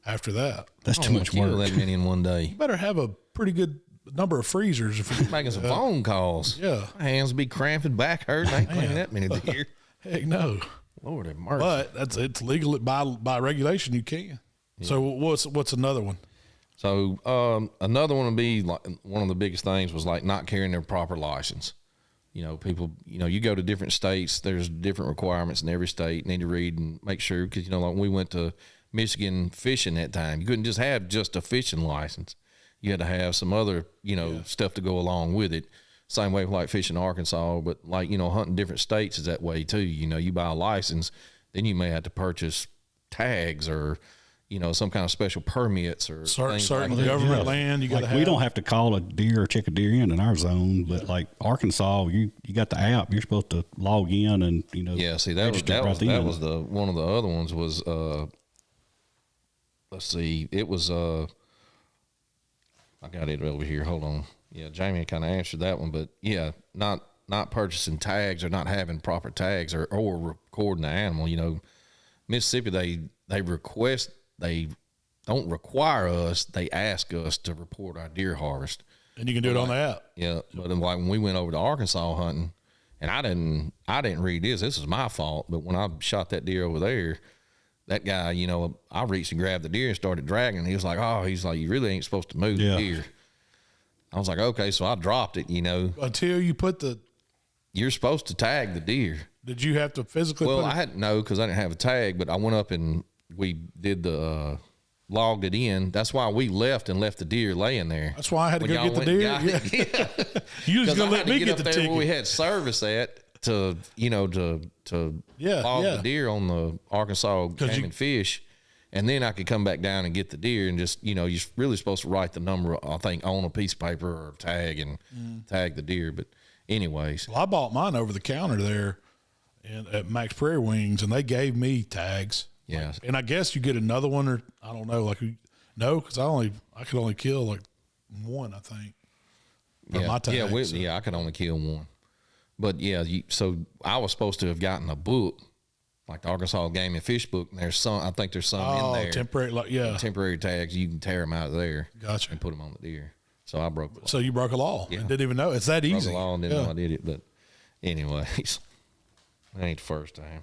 after that. That's too much work. That many in one day. You better have a pretty good number of freezers if you're making some phone calls. Yeah, my hands be cramping, back hurting. I ain't cleaning that many deer. Heck no. Lord have mercy. But it's legal by regulation. You can. Yeah. So what's another one? So another one would be like one of the biggest things was like not carrying their proper license. People. You go to different states. There's different requirements in every state. You need to read and make sure because like when we went to Michigan fishing that time, you couldn't just have just a fishing license. You had to have some other, stuff to go along with it. Same way with like fishing in Arkansas, but like, hunting different states is that way too. You buy a license, then you may have to purchase tags or, some kind of special permits or certain like government land. You got to have. We don't have to call a deer or check a deer in our zone, but like Arkansas, you got the app. You're supposed to log in and, Yeah, see, that was the one of the other ones was, let's see, it was, I got it over here. Hold on. Yeah, Jamie kind of answered that one, but yeah, not purchasing tags or not having proper tags or recording the animal. Mississippi, they don't require us. They ask us to report our deer harvest. And you can do it on the app. Yeah, but like when we went over to Arkansas hunting, and I didn't read this. This is my fault. But when I shot that deer over there, that guy, I reached and grabbed the deer and started dragging. He was like, you really ain't supposed to move the deer. I was like, okay, so I dropped it, Until you put you're supposed to tag the deer. Did you have to physically I hadn't, no, because I didn't have a tag, but I went up and we did logged it in. That's why we left the deer laying there. That's why I had to go get the deer. Yeah. You was going to let me get the ticket. Where we had service at to log the deer on the Arkansas Game and Fish. And then I could come back down and get the deer and just, you're really supposed to write the number, I think, on a piece of paper or tag and tag the deer. But anyways. Well, I bought mine over the counter there at Max Prairie Wings, and they gave me tags. Yeah. And I guess you get another one or, I don't know, because I could only kill like one, I think. My tags, I could only kill one. But yeah, so I was supposed to have gotten a book. Like the Arkansas Game and Fish book, and I think there's some in there. Temporary tags. You can tear them out of there. Gotcha. And put them on the deer. So I broke the law. So you broke a law and didn't even know. It's that easy. Broke the law and didn't know I did it. But anyways, that ain't the first time.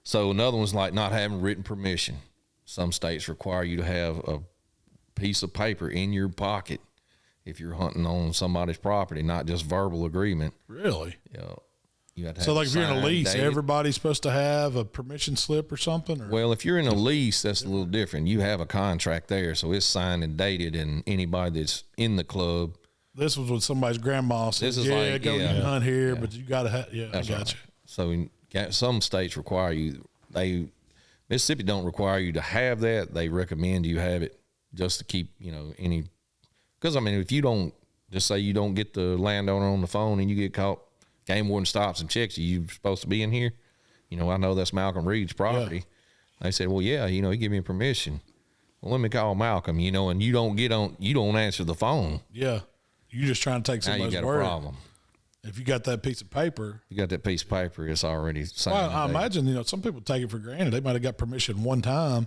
So another one's like not having written permission. some states require you to have a piece of paper in your pocket if you're hunting on somebody's property, not just verbal agreement. Really? Yeah. You have to So, have like, if you're in a signed, lease, dated. everybody's supposed to have a permission slip or something? Or? Well, if you're in a lease, that's a little different. You have a contract there, so it's signed and dated, and anybody that's in the club. This was with somebody's grandma says, This is like, go yeah. you can hunt here, but you got to have, That's I got right. you. So some states require you. Mississippi don't require you to have that. They recommend you have it just to keep, any. Because, I mean, if you don't, just say you don't get the landowner on the phone and you get caught, game warden stops and checks you, you're supposed to be in here. I know that's Malcolm Reed's property. Yeah. They said, well, yeah, he gave me permission. Well, let me call Malcolm, and you don't answer the phone. Yeah. You're just trying to take somebody's now you got word. a problem. If you got that piece of paper. It's already signed. Well, I imagine, some people take it for granted. They might have got permission one time,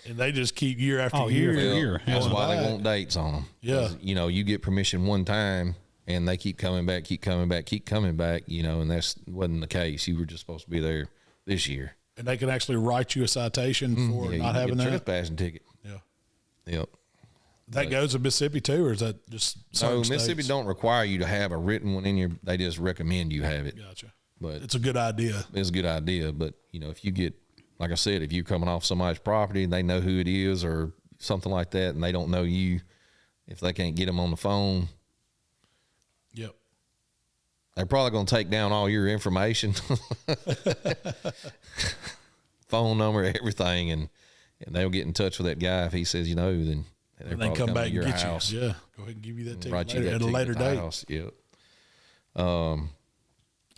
and they just keep year after year. That's why they want dates on them. Yeah. You get permission one time, and they keep coming back, and that's wasn't the case. You were just supposed to be there this year. And they can actually write you a citation for not having that? Trespassing ticket. Yeah. Yep. That goes to Mississippi too, or is that just no? Mississippi States? Don't require you to have a written one in your. They just recommend you have it. Gotcha. But it's a good idea. It's a good idea, but if you get, like I said, if you're coming off somebody's property and they know who it is or something like that, and they don't know you, if they can't get them on the phone, yep, they're probably going to take down all your information, phone number, everything, and they'll get in touch with that guy if he says then. And they come back to your and get house. you. Yeah, go ahead and give you that ticket Write you later, that at a later date. House. Yep.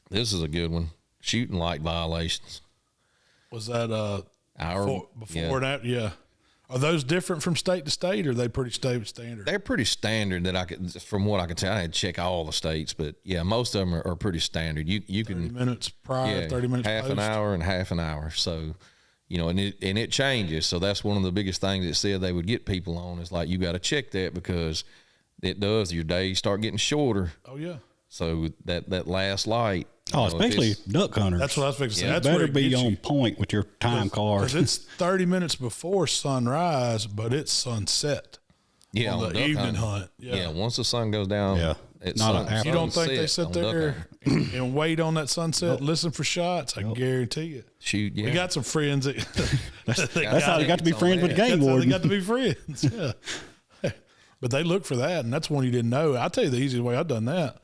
This is a good one. Shooting light violations. Was that before yeah. that? Yeah. Are those different from state to state, or are they pretty standard? They're pretty standard from what I can tell. I had to check all the states, but yeah, most of them are pretty standard. You 30 can minutes prior, 30 minutes half post. an hour and half an hour. So, and it changes. So that's one of the biggest things it said they would get people on is like, you got to check that because it does. Your days start getting shorter. Oh yeah. So that last light. Oh, especially duck hunters. That's what I was fixing to say. That's better be on point with your time card. Because it's 30 minutes before sunrise, but it's sunset. Yeah, on the evening hunt. Yeah, once the sun goes down. Yeah. It's Not sun, an after- You don't think they sit on there and wait on that sunset, listen for shots? I guarantee it. Shoot, yeah. We got some friends that That's how they got to be friends with the game That's how warden. they got to be friends. Yeah. But they look for that, and that's one you didn't know. I'll tell you the easiest way I've done that.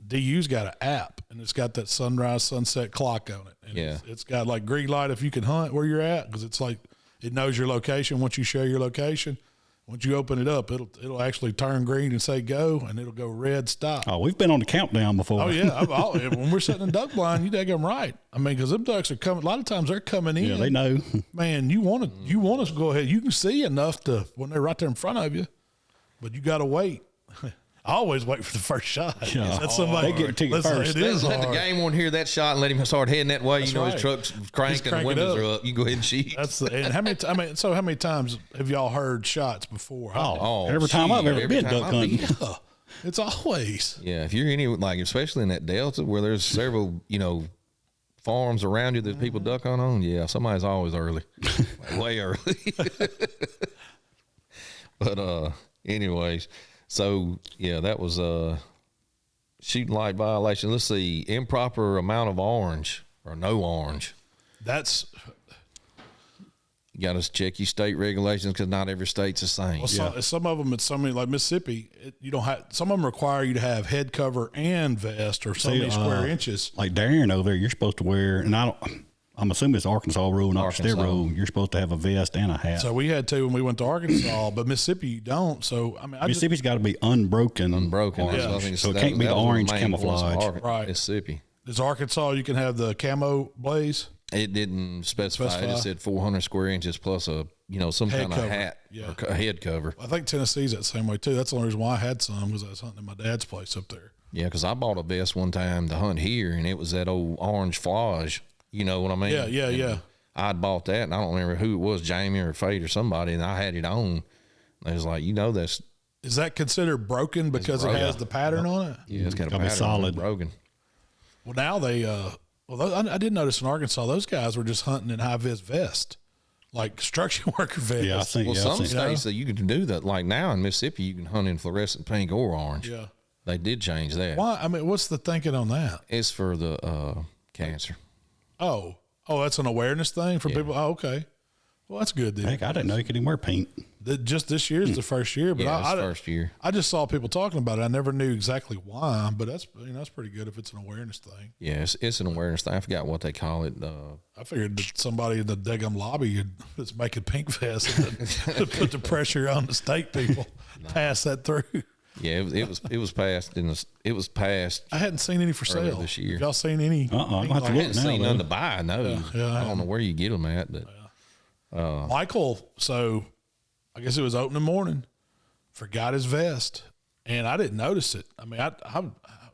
DU's got an app, and it's got that sunrise, sunset clock on it. And it's got like green light if you can hunt where you're at, because it's like it knows your location. Once you share your location, once you open it up, it'll actually turn green and say go, and it'll go red stop. Oh, we've been on the countdown before. Oh yeah, when we're sitting in duck blind, you daggum right. I mean, because them ducks are coming. A lot of times they're coming in. Yeah, they know. Man, you want to go ahead. You can see enough to when they're right there in front of you, but you got to wait. I always wait for the first shot. Yeah. That's somebody. They get a ticket first. It is Let the hard. game warden hear that shot and let him start heading that way. That's his right. truck's cranked and the crank it windows up. are up. You go ahead and shoot. And how many times have y'all heard shots before? Oh, Every time I've ever been time duck I've been- hunting. It's always. Yeah, if you're especially in that delta where there's several, farms around you that people duck hunt on, yeah, somebody's always early, like way early. But anyways, so yeah, that was shooting light violation. Let's see, improper amount of orange or no orange. That's You got to check your state regulations because not every state's the same. well, some of them. It's some like Mississippi. You don't have. Some of them require you to have head cover and vest or so many square inches. Like Darien over there, you're supposed to wear, and I'm assuming it's Arkansas rule, not state rule. You're supposed to have a vest and a hat. So we had to when we went to Arkansas, but Mississippi you don't. So I mean, Mississippi's got to be unbroken. Unbroken. Yeah. So it can't be the orange camouflage. Right. Mississippi. Is Arkansas you can have the camo blaze? It didn't specify. It just said 400 square inches plus a some Head kind cover. of hat Yeah. or a head cover. I think Tennessee's that same way too. That's the only reason why I had some because I was hunting at my dad's place up there. Yeah, because I bought a vest one time to hunt here, and it was that old orange flage. You know what I mean? Yeah. I'd bought that, and I don't remember who it was, Jamie or Fate or somebody, and I had it on. And it was like, that's Is that considered broken because it has the pattern on it? yeah, it's got a Gotta be pattern solid. broken. Well, now they I did notice in Arkansas those guys were just hunting in high vis vest. like construction worker vest. Yeah, I think. Well, yeah, some I think. states that you can do that. Like now in Mississippi, you can hunt in fluorescent pink or orange. Yeah. They did change that. Why? I mean, what's the thinking on that? It's for the cancer. Oh, that's an awareness thing for people. Oh, okay. Well, that's good. Then. Heck, I didn't know you could even wear pink. Just this year is the first year, but Yeah, it's first year. I just saw people talking about it. I never knew exactly why, but that's that's pretty good if it's an awareness thing. Yeah, it's an awareness thing. I forgot what they call it. I figured that somebody in the daggum lobby that's making pink vests to put the pressure on the state people, pass that through. Yeah, it was passed it was passed. I hadn't seen any for earlier sale this year. Have y'all seen any? I'm gonna have to I look hadn't now. seen though. none to buy. No, Yeah, I don't know where you get them at, but Michael, so I guess it was opening morning, forgot his vest, and I didn't notice it. I mean, I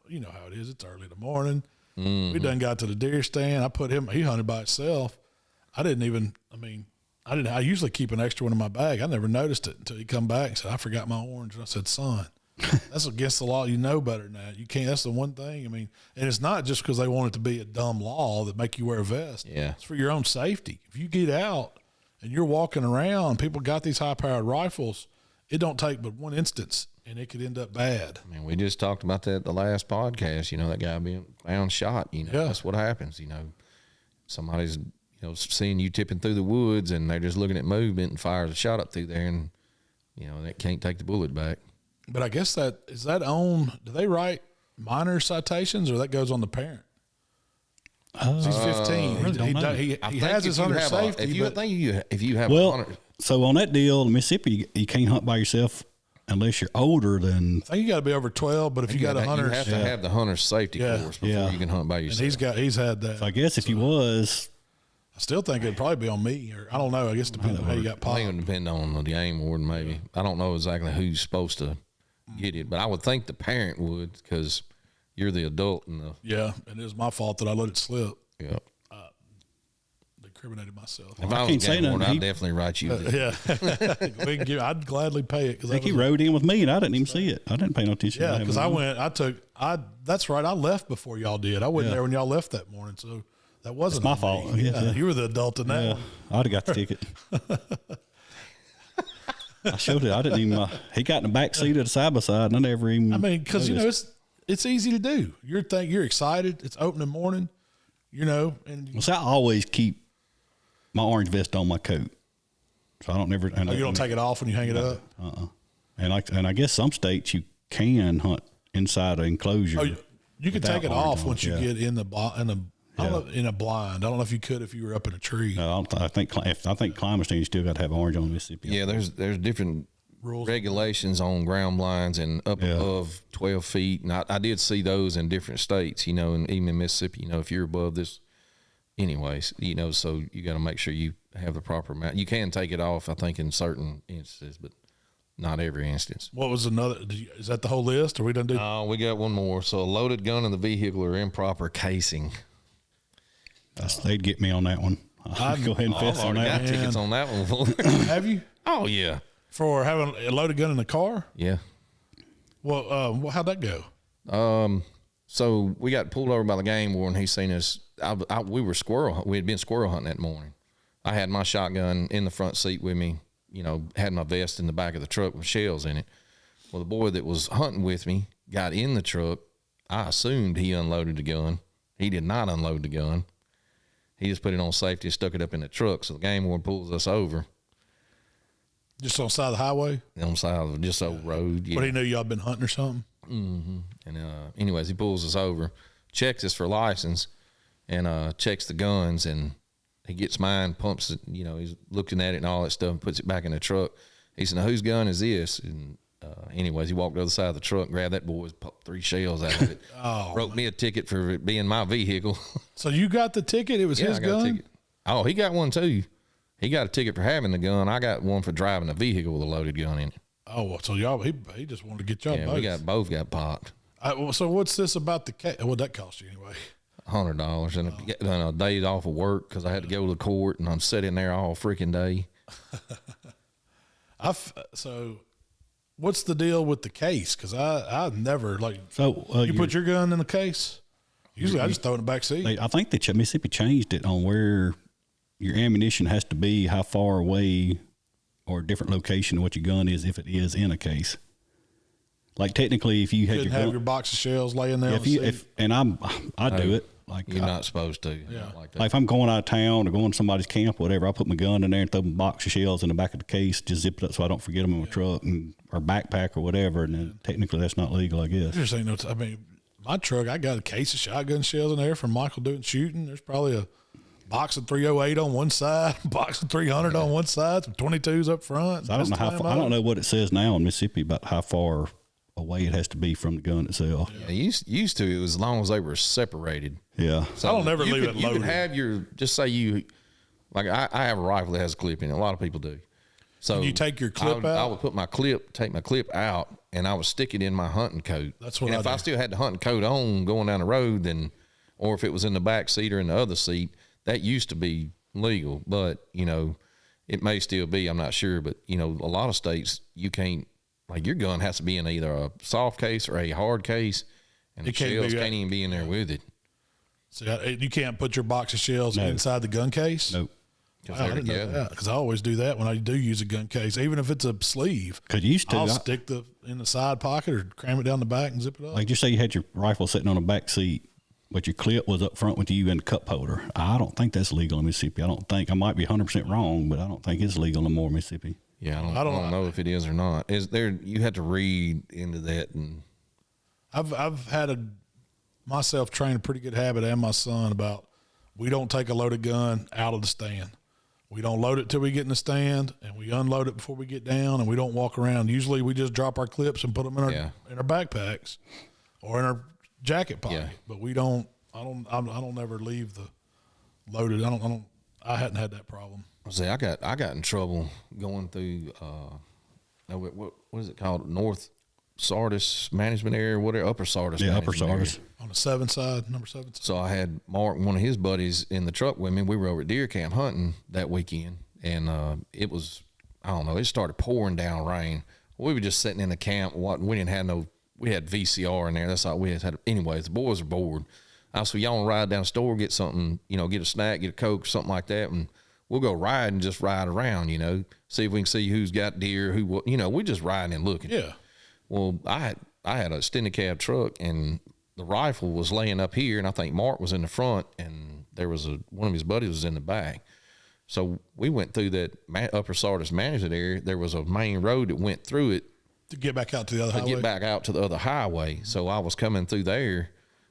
you know how it is. It's early in the morning. We done got to the deer stand. I put him. He hunted by himself. I didn't even. I usually keep an extra one in my bag. I never noticed it until he come back and said, "I forgot my orange." And I said, "Son, that's against the law. You know better than that. You can't. That's the one thing. I mean, and it's not just because they want it to be a dumb law that make you wear a vest. Yeah. It's for your own safety. If you get out and you're walking around, people got these high-powered rifles. It don't take but one instance, and it could end up bad. I mean, we just talked about that the last podcast. You know, that guy being found shot. You know, Yeah. that's what happens. You know, somebody's seeing you tipping through the woods, and they're just looking at movement and fires a shot up through there, and they can't take the bullet back. But I guess do they write minor citations, or that goes on the parent? He's 15. really don't know. He I think has his if you hunter have safety. if you have a Well, hunter, so on that deal in Mississippi, you can't hunt by yourself unless you're older than. I think you got to be over 12, but if you got a hunter, you have to have the hunter's safety Yeah. course before Yeah. you can hunt by and yourself. he's had that. So I guess if you was, I still think it'd probably be on me, or I don't know. I guess it depends on how you got I think popped. it would depend on the game warden, maybe. I don't know exactly who's supposed to get it, but I would think the parent would, because you're the adult and Yeah, and it was my fault that I let it slip. yeah. Incriminated myself. If I was can't say game warden, nothing. I'd definitely write you. Yeah, I'd gladly pay it because I think he rode in with me and I didn't even see it. I didn't pay no attention. Yeah, to because that's right. I left before y'all did. I wasn't there when y'all left that morning, so that wasn't my on fault. me. Yeah. You were the adult in that Yeah, one. I'd have got the ticket. I showed it. I didn't even. He got in the back seat of the side by side, and I never even. I mean, because noticed. it's easy to do. You're excited. It's opening morning, and Well, see, I always keep my orange vest on my coat, so I don't never. And you don't take it off when you hang it up. And I guess some states you can hunt inside an enclosure. Oh, you can without take it orange off on. once you Yeah. get in the I don't know, in a blind. I don't know if you could if you were up in a tree. I think climate stand you still got to have orange on Mississippi. Yeah, there's different Rules. regulations on ground blinds and up Yeah. above 12 feet. And I did see those in different states, and even in Mississippi, if you're above this anyways, so you got to make sure you have the proper amount. You can take it off, I think, in certain instances, but not every instance. What was another? Is that the whole list, or we done do? We got one more. So a loaded gun in the vehicle or improper casing. They'd get me on that one. I'll go ahead and I've fess on already that got one. tickets on that one before. Have you Oh, yeah. for having a loaded gun in the car? Yeah. Well, how'd that go? So we got pulled over by the game warden. He seen us. We had been squirrel hunting that morning. I had my shotgun in the front seat with me, had my vest in the back of the truck with shells in it. Well, the boy that was hunting with me got in the truck. I assumed he unloaded the gun. He did not unload the gun. He just put it on safety and stuck it up in the truck. So the game warden pulls us over Just on the side of the highway? on the side of just old road. Yeah. But he knew y'all been hunting or something? And anyways, he pulls us over, checks us for license, and checks the guns, and he gets mine, pumps it. He's looking at it and all that stuff, and puts it back in the truck. He said, "Now whose gun is this?" And anyways, he walked to the other side of the truck, grabbed that boy's, popped 3 shells out of it. Wrote me a ticket for it being my vehicle. So you got the ticket? It was his I got gun? a ticket. Oh, he got one too. He got a ticket for having the gun. I got one for driving a vehicle with a loaded gun in it. Oh, well, so he just wanted to get y'all Yeah, both. we both got popped. So what's this about the case? What'd that cost you anyway? $100 and a day off of work because I had to go to court, and I'm sitting there all freaking day. So what's the deal with the case? Because I never So you put your gun in the case. Usually I just throw it in the back seat. I think that Mississippi changed it on where your ammunition has to be how far away or a different location than what your gun is if it is in a case. Like technically, if you had Couldn't have your box of shells laying there. I do it. Like You're not supposed to. Yeah. Like that. Like if I'm going out of town or going to somebody's camp, or whatever, I put my gun in there and throw a box of shells in the back of the case, just zip it up so I don't forget them in my truck or backpack or whatever. And then technically that's not legal, I guess. There's ain't no. I mean, my truck, I got a case of shotgun shells in there from Michael doing shooting. There's probably a box of 308 on one side, a box of 300 on one side, some 22s up front. So I don't know how far, I don't know what it says now in Mississippi about how far away it has to be from the gun itself. Yeah, used to, it was as long as they were separated. Yeah. So I don't ever leave it You loaded. could have your, just say you, like I have a rifle that has a clip in it. A lot of people do. So Can you take your clip I out? would put take my clip out, and I would stick it in my hunting coat. That's what and I if do. I still had the hunting coat on going down the road, then, or if it was in the back seat or in the other seat, that used to be legal. But, you know, it may still be, I'm not sure. But, you know, a lot of states, you can't, like your gun has to be in either a soft case or a hard case, and the shells can't even be in there with it. So you can't put your box of shells inside the gun case? Nope. Because I they're didn't know together. that, because I always do that when I do use a gun case, even if it's a sleeve. Because you used to. I'll stick in the side pocket or cram it down the back and zip it up. Like just say you had your rifle sitting on the back seat, but your clip was up front with you in the cup holder. I don't think that's legal in Mississippi. I might be 100% wrong, but I don't think it's legal no more in Mississippi. Yeah, I don't know if it is or not. Is there? You had to read into that, and I've had myself train a pretty good habit, and my son, about we don't take a loaded gun out of the stand. We don't load it till we get in the stand, and we unload it before we get down, and we don't walk around. Usually, we just drop our clips and put them in our backpacks or in our jacket pocket. Yeah. But we don't. I don't ever leave the loaded. I hadn't had that problem. see, I got in trouble going through. What is it called? North Sardis Management Area, whatever. Upper Sardis. Yeah, Upper Management Area. Sardis. On the 7 side, number 7 side. So I had Mark, one of his buddies, in the truck with me. We were over at deer camp hunting that weekend, and it was, I don't know, it started pouring down rain. We were just sitting in the camp. We didn't have we had VCR in there. That's all we had. Anyways, the boys are bored. I said, y'all want to ride down the store, get something, get a snack, get a Coke, something like that, and we'll go ride and just ride around, see if we can see who's got deer, we just riding and looking. Yeah. Well, I had a extended cab truck, and the rifle was laying up here, and I think Mark was in the front, and there was one of his buddies was in the back. So we went through that Upper Sardis Management Area. There was a main road that went through it To get back out to the other highway. get back out to the other highway. So I was coming through there,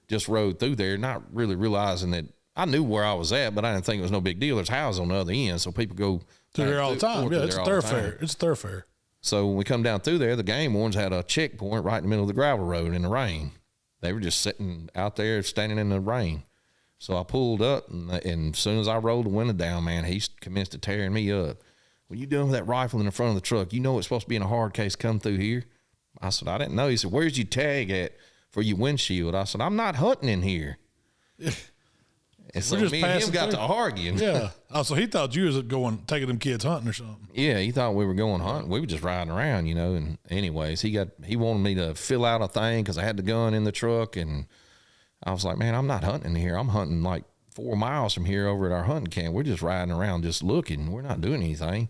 just rode through there, not really realizing that I knew where I was at, but I didn't think it was no big deal. There's houses on the other end, so people go Through there all the time. Yeah, it's a thoroughfare. It's a thoroughfare. So when we come down through there, the game wardens had a checkpoint right in the middle of the gravel road in the rain. They were just sitting out there standing in the rain. So I pulled up, and as soon as I rolled the window down, man, he commenced to tearing me up. What you doing with that rifle in the front of the truck? You know it's supposed to be in a hard case come through here? I said, I didn't know. He said, where's your tag at for your windshield? I said, I'm not hunting in here. And so just me and him passing got through. to arguing. Yeah. Oh, so he thought you was taking them kids hunting or something. Yeah, he thought we were going hunting. We were just riding around, And anyways, he wanted me to fill out a thing because I had the gun in the truck, and I was like, man, I'm not hunting here. I'm hunting like 4 miles from here over at our hunting camp. We're just riding around, just looking. We're not doing anything.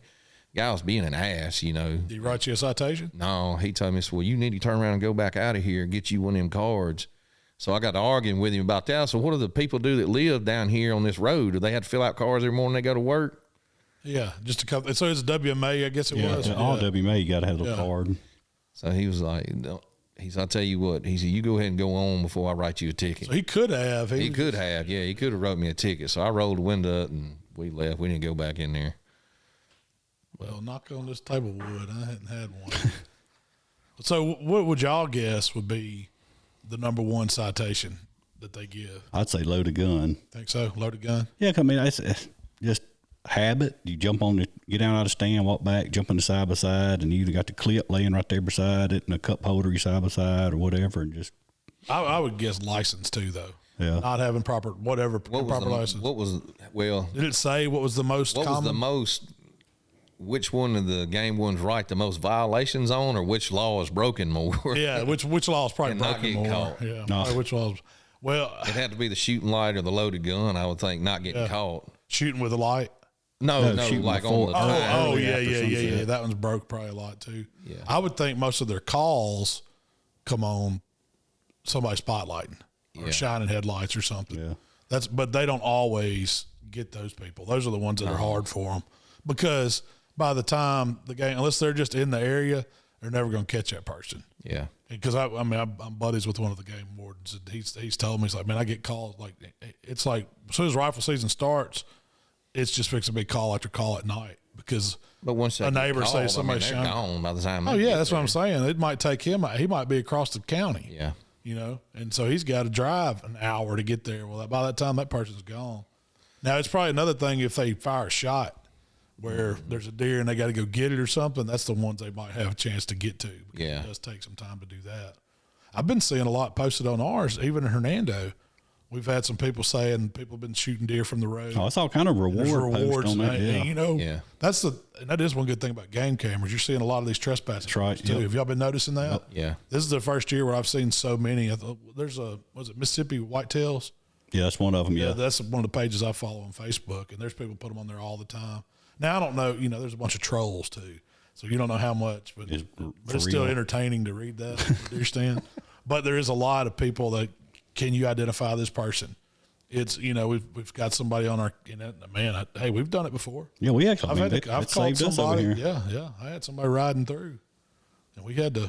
Guy was being an ass, Did he write you a citation? No, he told me, well, you need to turn around and go back out of here and get you one of them cards. So I got to arguing with him about that. So what do the people do that live down here on this road? Do they have to fill out cards every morning they go to work? Yeah, just a couple. So it's WMA, I guess it was. All WMA, you got to have the card. So he was like, no. He said, I'll tell you what. He said, you go ahead and go on before I write you a ticket. So he could have. He could have wrote me a ticket. So I rolled the window up and we left. We didn't go back in there. Well, knock on this table wood. I hadn't had one. So what would y'all guess would be the number one citation that they give? I'd say load a gun. Think so? Loaded gun? Yeah, I mean, it's just habit. You get down out of the stand, walk back, jump in the side by side, and you either got the clip laying right there beside it and a cup holder side by side or whatever, and just. I would guess license too, though. Yeah. Not having proper license. Did it say what was the most What common? was the most, which one of the game ones write the most violations on, or which law is broken more? Yeah, which law is probably And not broken getting more? caught. Yeah, No. probably which laws? Well, It had to be the shooting light or the loaded gun, I would think, not getting caught. shooting with a light. No, shooting like before- on the Oh, early yeah, after yeah, sunset. yeah. That one's broke probably a lot too. Yeah. I would think most of their calls come on somebody spotlighting or Yeah. shining headlights or something. Yeah. But they don't always get those people. Those are the ones that are hard for them because by the time the game, unless they're just in the area, they're never going to catch that person. Yeah. Because I'm buddies with one of the game wardens, and he's told me, he's like, man, I get calls like it's like as soon as rifle season starts, it's just fixing to be call after call at night because But once they a get neighbor called, say somebody's they're shining. gone by the time. Oh they yeah, get that's there. what I'm saying. It might take him. He might be across the county. Yeah. You know, and so he's got to drive an hour to get there. Well, by that time, that person's gone. Now it's probably another thing if they fire a shot where there's a deer and they got to go get it or something. That's the ones they might have a chance to get to. Because Yeah. it does take some time to do that. I've been seeing a lot posted on ours, even in Hernando. We've had some people saying people have been shooting deer from the road. Oh, it's all kind of There's reward posts rewards, on that. and, Yeah. you know, Yeah. that is one good thing about game cameras. You're seeing a lot of these trespassing That's right, cameras, too. yep. Have y'all been noticing that? Yeah. This is the first year where I've seen so many. There's was it Mississippi Whitetails? Yeah, that's one of them. Yeah. That's one of the pages I follow on Facebook, and there's people put them on there all the time. Now I don't know, there's a bunch of trolls too, so you don't know how much, but It's it's for still real. entertaining to read that. Deer stand, but there is a lot of people that can you identify this person? It's we've got somebody on our man. Hey, we've done it before. Yeah, we actually. I've it called saved us over somebody. here. Yeah. I had somebody riding through, and we had to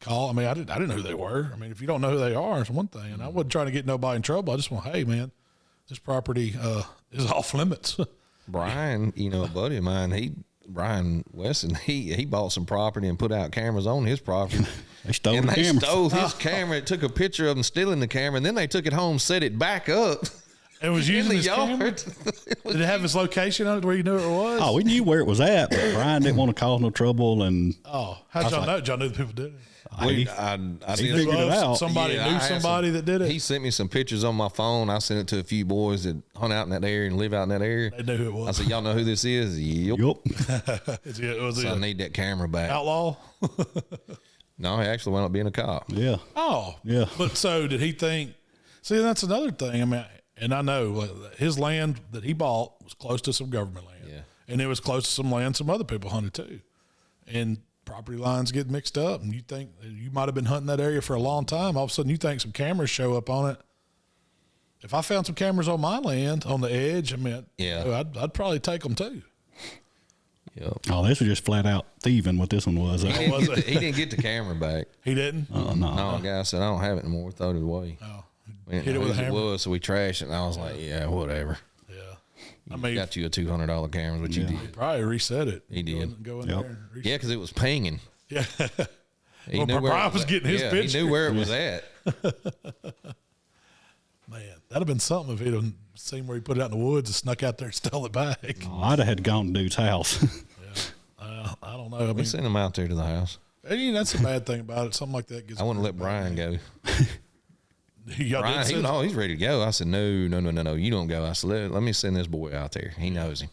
call. I mean, I didn't know who they were. I mean, if you don't know who they are, it's one thing. And I wasn't trying to get nobody in trouble. I just want, hey, man, this property is off limits. Brian, a buddy of mine, Brian Wesson, he bought some property and put out cameras on his property. They stole And the they cameras. stole his camera. It took a picture of him stealing the camera, and then they took it home, set it back up It was in using the his camera. yard. Did it have his location on it where you knew it was? Oh, we knew where it was at, but Brian didn't want to cause no trouble, and How'd y'all know? Did y'all know the people did it? I he did. figured it out. Somebody Yeah, I knew had somebody that did it. He sent me some pictures on my phone. I sent it to a few boys that hunt out in that area and live out in that area. They knew who it was. I said, y'all know who this is? Yep. yup. Was he So I an need that camera back. outlaw? No, he actually wound up being a cop. Yeah. Oh, Yeah. But so did he think? See, that's another thing. I mean, and I know like, his land that he bought was close to some government land, Yeah. and it was close to some land some other people hunted too, and property lines get mixed up, and you think you might have been hunting that area for a long time. All of a sudden, you think some cameras show up on it. If I found some cameras on my land on the edge, I mean, Yeah. I'd probably take them too. Yep. Oh, this was just flat out thieving. What this one was. He was didn't, he didn't get the camera back. He didn't. No. No, the guy said, I don't have it anymore. We throw it away. Oh, We didn't hit it know with a whose hammer. was, so we trashed it. And I was like, yeah, whatever. yeah. I I mean, got you a $200 camera, but you Yeah. did. probably reset it. He did. Go in Yep. there. And reset. Yeah, because it was pinging. Yeah. He Well, knew where Brian it was at. getting his Yeah, picture. He knew where it was at. Man, that'd have been something if he'd have seen where he put it out in the woods and snuck out there and stole it back. Oh, I'd have had to go to dude's house. I don't know. I We mean, sent him out there to the house. that's the bad thing about it. Something like that gets. I wouldn't let Brian go. Y'all Brian, did send- he's ready to go. I said, no, you don't go. I said, let me send this boy out there. He knows him.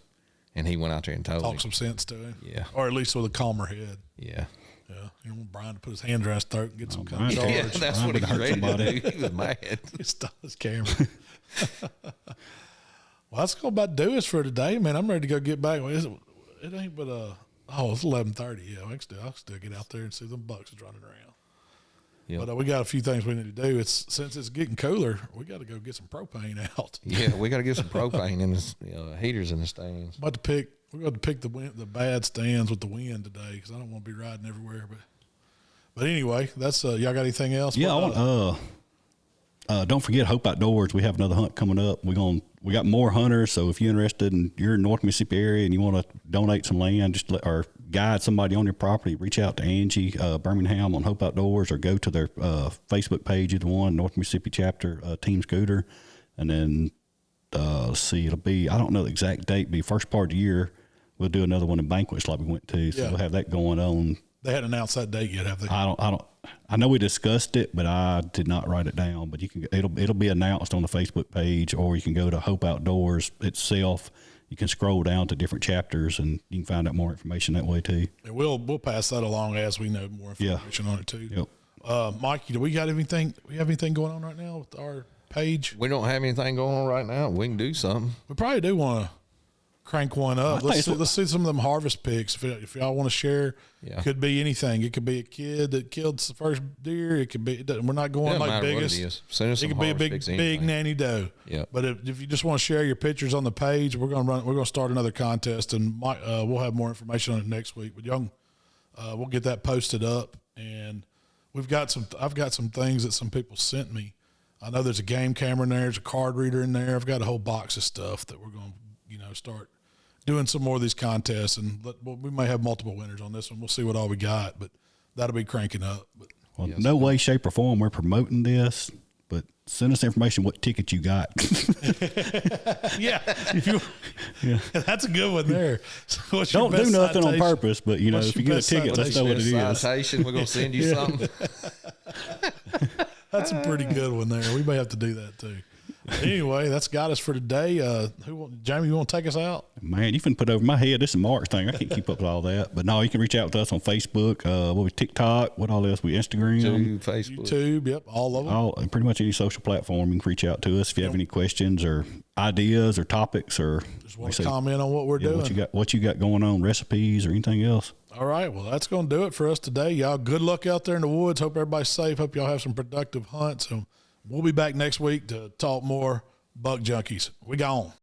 And he went out there and told talk him. some sense to him. Yeah. Or at least with a calmer head. Yeah. Yeah. You don't want Brian to put his hand around his throat and get some kind of Brian- Yeah, charge. that's Brian what he would was hurt ready somebody. to do. He was mad. He stole his camera. Well, that's going to about do us for today, man. I'm ready to go get back. Well, it ain't but it's 11:30. Yeah, I'll still get out there and see them bucks is running around. Yep. But we got a few things we need to do. Since it's getting cooler, we got to go get some propane out. Yeah, we got to get some propane in the heaters in the stands. We're going to pick the bad stands with the wind today because I don't want to be riding everywhere. But anyway, that's y'all got anything else? Yeah, I want. Don't forget Hope Outdoors. We have another hunt coming up. We got more hunters. So if you're interested and you're in North Mississippi area and you want to donate some land, or guide somebody on your property, reach out to Angie Birmingham on Hope Outdoors, or go to their Facebook page. Either one, North Mississippi chapter, Team Scooter, and then let's see, it'll be, I don't know the exact date, be first part of the year. We'll do another one in Banquets like we went to. So Yeah. we'll have that going on. They hadn't announced that date yet, have they? I know we discussed it, but I did not write it down. But it'll be announced on the Facebook page, or you can go to Hope Outdoors itself. You can scroll down to different chapters, and you can find out more information that way too. And we'll pass that along as we know more information on it too. Yep. Mikey, do we got anything? We have anything going on right now with our page? We don't have anything going on right now. We can do something. We probably do want to crank one up. Let's see some of them harvest pics. If y'all want to share, could be anything. It could be a kid that killed the first deer. It could be. We're not going like biggest. It could be a big nanny doe. Yeah. But if you just want to share your pictures on the page, we're gonna start another contest, and we'll have more information on it next week. But we'll get that posted up, and I've got some things that some people sent me. I know there's a game camera in there. There's a card reader in there. I've got a whole box of stuff that we're going to, start doing some more of these contests. And we may have multiple winners on this one. We'll see what all we got, but that'll be cranking up. But no way, shape, or form we're promoting this, but send us information what ticket you got. Yeah. That's a good one there. So don't do nothing on purpose, but, if you get a ticket, let's know what it is. Citation, we're going to send you something. That's a pretty good one there. We may have to do that too. Anyway, that's got us for today. Jamie, you want to take us out? Man, you can put over my head. This is a March thing. I can't keep up with all that. But no, you can reach out to us on Facebook. TikTok? What all else? We Instagram, YouTube. Yep, all of them. Pretty much any social platform. You can reach out to us if you have any questions or ideas or topics or just want to comment on what we're doing. What you got going on? Recipes or anything else? All right. Well, that's going to do it for us today, y'all. Good luck out there in the woods. Hope everybody's safe. Hope y'all have some productive hunts. And we'll be back next week to talk more Buck Junkies. We gone.